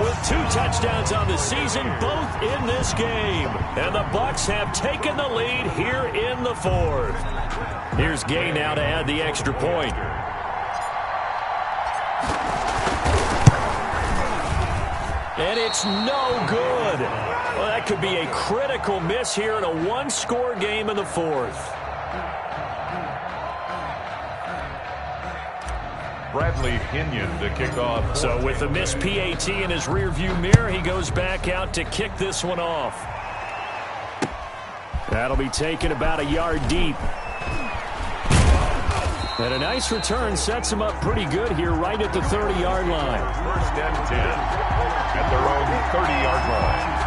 with 2 touchdowns on the season, both in this game. And the Bucs have taken the lead here in the 4th. Here's Gay now to add the extra point. And it's no good. Well, that could be a critical miss here in a 1-score game in the 4th. Bradley Pinion to kick off. So with the missed PAT in his rearview mirror, he goes back out to kick this one off. That'll be taken about a yard deep. And a nice return sets him up pretty good here right at the 30-yard line. 1st and 10 at their own 30-yard line.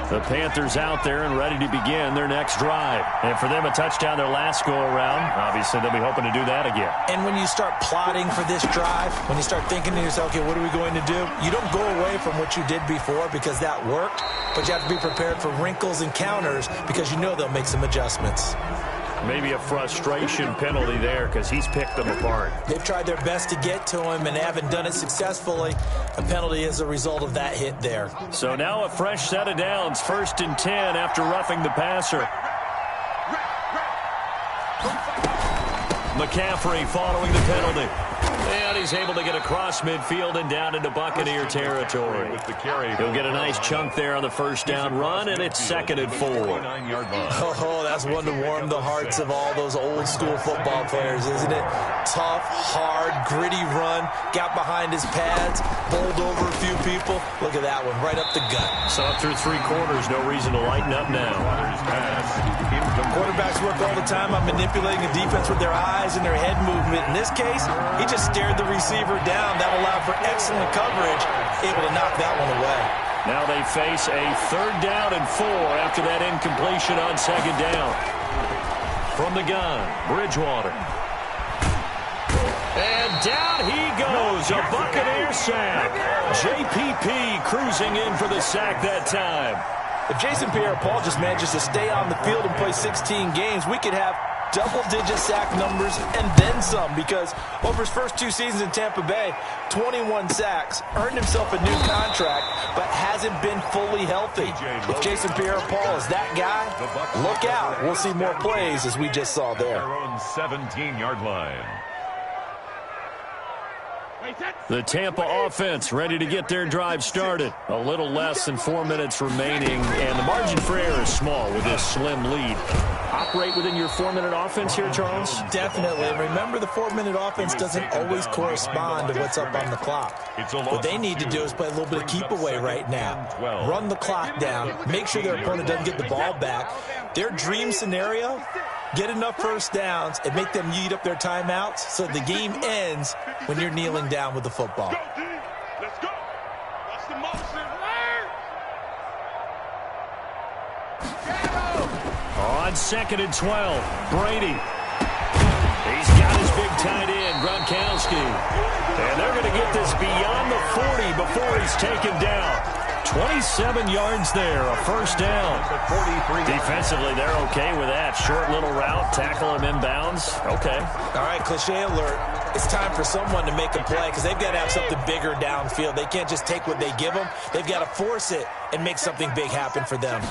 The Panthers out there and ready to begin their next drive. And for them, a touchdown their last go-around. Obviously, they'll be hoping to do that again. And when you start plotting for this drive, when you start thinking to yourself, okay, what are we going to do? You don't go away from what you did before because that worked, but you have to be prepared for wrinkles and counters because you know they'll make some adjustments. Maybe a frustration penalty there because he's picked them apart. They've tried their best to get to him and haven't done it successfully. A penalty is a result of that hit there. So now a fresh set of downs, 1st and 10 after roughing the passer. McCaffrey following the penalty. And he's able to get across midfield and down into Buccaneer territory. With the carry, He'll get a nice chunk there on the 1st down run, and it's 2nd and 4. 9-yard line. Oh, that's one to warm the hearts of all those old school football players, isn't it? Tough, hard, gritty run, got behind his pads, bowled over a few people. Look at that one, right up the gut. So up through 3 quarters, no reason to lighten up now. Quarterbacks work all the time on manipulating the defense with their eyes and their head movement. In this case, he just stared the receiver down. That allowed for excellent coverage, able to knock that one away. Now they face a 3rd down and 4 after that incompletion on 2nd down. From the gun, Bridgewater. And down he goes, a Buccaneer sack. JPP cruising in for the sack that time. If Jason Pierre-Paul just manages to stay on the field and play 16 games, we could have double-digit sack numbers and then some, because over his first 2 seasons in Tampa Bay, 21 sacks, earned himself a new contract, but hasn't been fully healthy. If Jason Pierre-Paul is that guy, look out. We'll see more plays as we just saw there. Their own 17-yard line. The Tampa offense ready to get their drive started. A little less than 4 minutes remaining, and the margin for error is small with this slim lead. Operate within your 4-minute offense here, Charles? Definitely. Remember, the 4-minute offense doesn't always correspond to what's up on the clock. What they need to do is play a little bit of keep away right now. Run the clock down. Make sure their opponent doesn't get the ball back. Their dream scenario, get enough first downs and make them eat up their timeouts so the game ends when you're kneeling down with the football. Go, D. Let's go. Watch the motion. On 2nd and 12, Brady. He's got his big tight end, Gronkowski. And they're going to get this beyond the 40 before he's taken down. 27 yards there, a first down. Defensively, they're okay with that. Short little route, tackle him inbounds. Okay. All right, cliche alert. It's time for someone to make a play because they've got to have something bigger downfield. They can't just take what they give them. They've got to force it and make something big happen for them.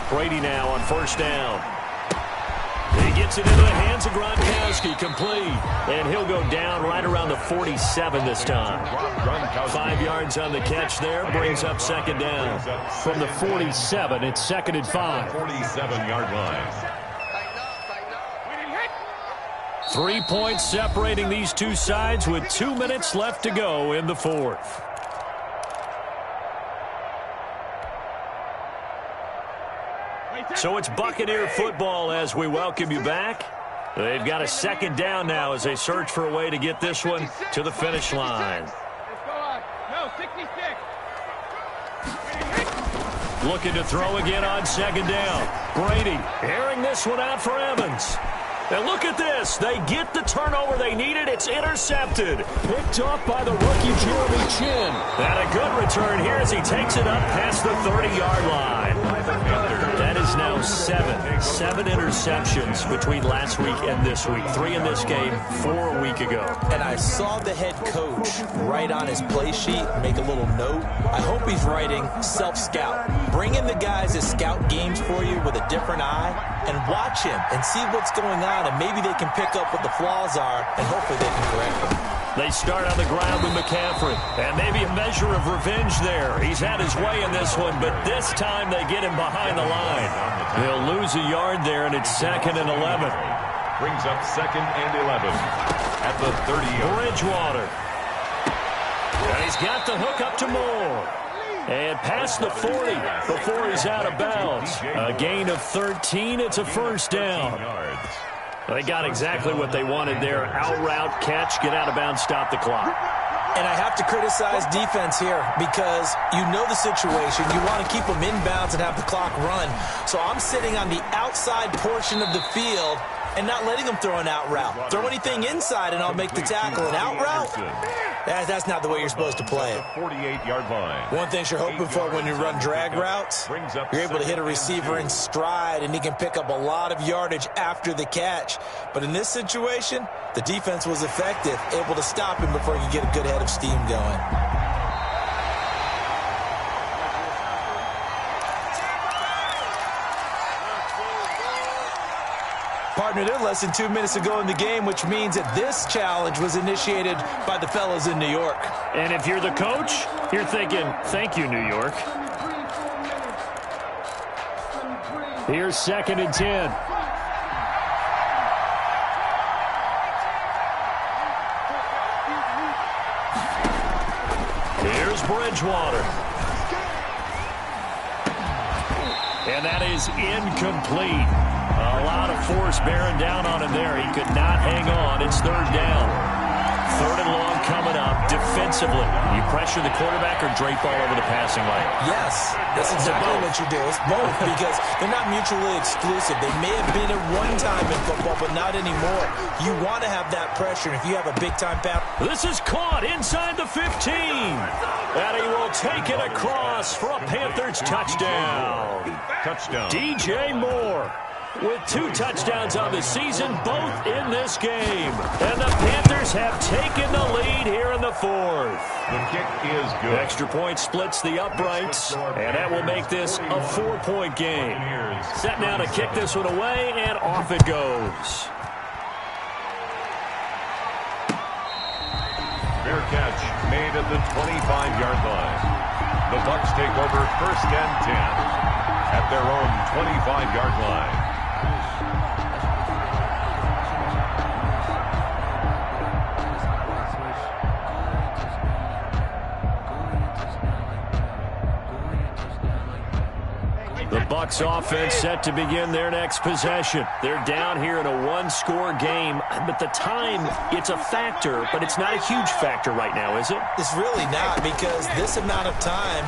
Brady now on first down. He gets it into the hands of Gronkowski, complete. And he'll go down right around the 47 this time. 5 yards on the catch there, brings up second down. From the 47, it's 2nd and 5. 47-yard line. 3 points separating these two sides with 2 minutes left to go in the fourth. So it's Buccaneer football as we welcome you back. They've got a second down now as they search for a way to get this one to the finish line. No, 66. Looking to throw again on second down. Brady airing this one out for Evans. And look at this. They get the turnover they needed. It's intercepted. Picked off by the rookie Jeremy Chin. And a good return here as he takes it up past the 30-yard line. That is now 7 interceptions between last week and this week. 3 in this game, 4 a week ago. And I saw the head coach write on his play sheet, make a little note. I hope he's writing self-scout. Bring in the guys that scout games for you with a different eye and watch him and see what's going on, and maybe they can pick up what the flaws are, and hopefully they can correct them. They start on the ground with McCaffrey, and maybe a measure of revenge there. He's had his way in this one, but this time they get him behind the line. They'll lose a yard there, and it's 2nd and 11. Brings up 2nd and 11 at the 30-yard. Bridgewater. And he's got the hook up to Moore. And past the 40 before he's out of bounds. A gain of 13. It's a first down. They got exactly what they wanted there. Out route, catch, get out of bounds, stop the clock. And I have to criticize defense here because you know the situation. You want to keep them inbounds and have the clock run. So I'm sitting on the outside portion of the field and not letting them throw an out route. Throw anything inside and I'll make the tackle. An out route? That's not the way you're supposed to play it. 48-yard line. One thing you're hoping for when you run drag routes, you're able to hit a receiver in stride and he can pick up a lot of yardage after the catch. But in this situation, the defense was effective, able to stop him before he could get a good head of steam going. Partner, they're less than 2 minutes to go in the game, which means that this challenge was initiated by the fellas in New York. And if you're the coach, you're thinking, thank you, New York. Here's 2nd and 10. Here's Bridgewater. And that is incomplete. A lot of force bearing down on him there. He could not hang on. It's 3rd down. 3rd and long coming up. Defensively, you pressure the quarterback or drape all over the passing lane? Yes, that's exactly what you do. It's both because they're not mutually exclusive. They may have been at one time in football, but not anymore. You want to have that pressure. If you have a big-time pass. This is caught inside the 15. And he will take it across for a Panthers touchdown. Touchdown. DJ Moore with 2 touchdowns on the season, both in this game. And the Panthers have taken the lead here in the 4th. The kick is good. Extra point splits the uprights, and that will make this a 4-point game. Set now to kick this one away, and off it goes. Fair catch made at the 25-yard line. The Bucs take over 1st and 10 at their own 25-yard line. The Bucs offense set to begin their next possession. They're down here in a 1-score game, but the time, it's a factor, but it's not a huge factor right now, is it? It's really not, because this amount of time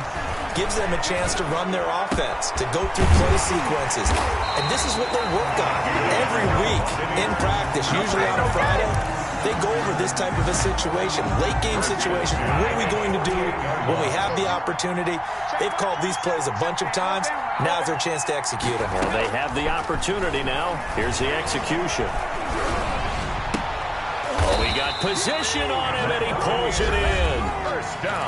gives them a chance to run their offense, to go through play sequences. And this is what they work on every week in practice, usually on a Friday. they go over this type of a situation, late game situation. What are we going to do when we have the opportunity? They've called these plays a bunch of times. Now's their chance to execute them. Well, they have the opportunity now. Here's the execution. Oh, he got position on him, and he pulls it in.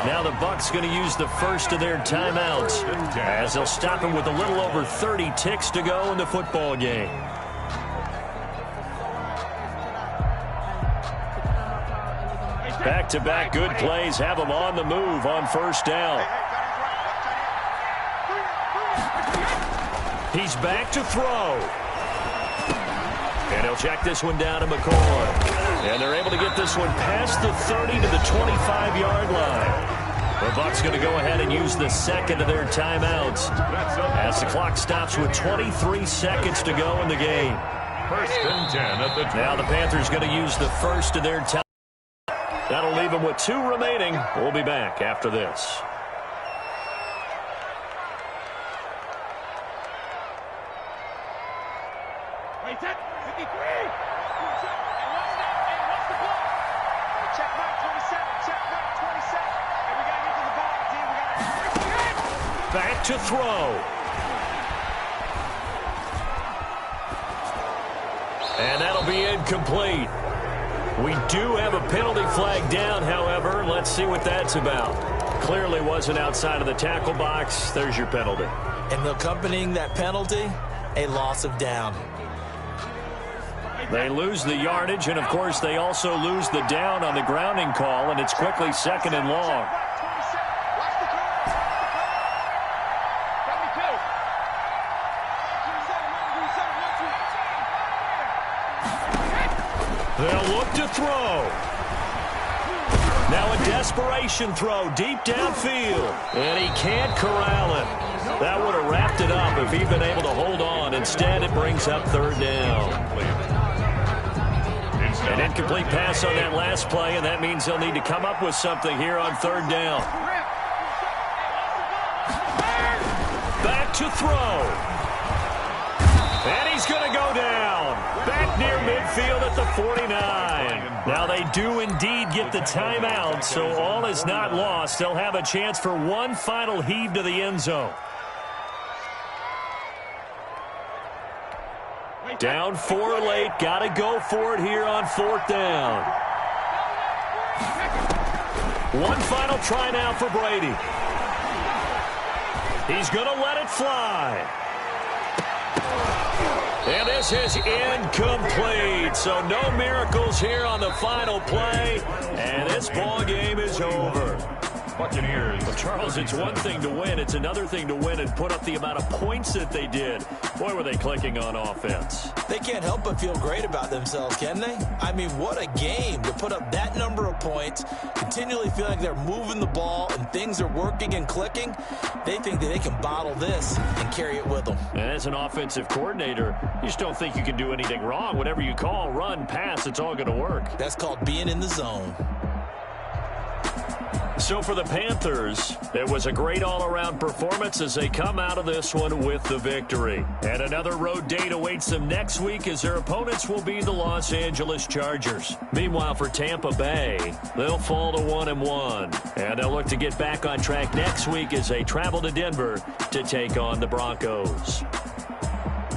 Now the Bucs going to use the first of their timeouts as they'll stop him with a little over 30 ticks to go in the football game. Back-to-back good plays have him on the move on first down. He's back to throw. And he'll check this one down to McCoy. And they're able to get this one past the 30 to the 25-yard line. The Bucs going to go ahead and use the second of their timeouts as the clock stops with 23 seconds to go in the game. First and 10 at the 20. Now the Panthers going to use the first of their timeouts. That'll leave them with 2 remaining. We'll be back after this. Back to throw. And that'll be incomplete. We do have a penalty flag down, however. Let's see what that's about. Clearly wasn't outside of the tackle box. There's your penalty. And accompanying that penalty, a loss of down. They lose the yardage, and, of course, they also lose the down on the grounding call, and it's quickly second and long. They'll look to throw. Now a desperation throw deep downfield. And he can't corral it. That would have wrapped it up if he'd been able to hold on. Instead, it brings up third down. An incomplete pass on that last play, and that means they'll need to come up with something here on third down. Back to throw. And he's going to go down. Back near midfield at the 49. Now they do indeed get the timeout, so all is not lost. They'll have a chance for one final heave to the end zone. Down 4 late. Got to go for it here on fourth down. One final try now for Brady. He's going to let it fly. And this is incomplete. So no miracles here on the final play. And this ball game is over. Buccaneers. Well, Charles, it's one thing to win. It's another thing to win and put up the amount of points that they did. Boy, were they clicking on offense. They can't help but feel great about themselves, can they? I mean, what a game to put up that number of points, continually feel like they're moving the ball and things are working and clicking. They think that they can bottle this and carry it with them. And as an offensive coordinator, you just don't think you can do anything wrong. Whatever you call, run, pass, it's all going to work. That's called being in the zone. So for the Panthers, it was a great all-around performance as they come out of this one with the victory. And another road date awaits them next week as their opponents will be the Los Angeles Chargers. Meanwhile, for Tampa Bay, they'll fall to 1-1. And they'll look to get back on track next week as they travel to Denver to take on the Broncos.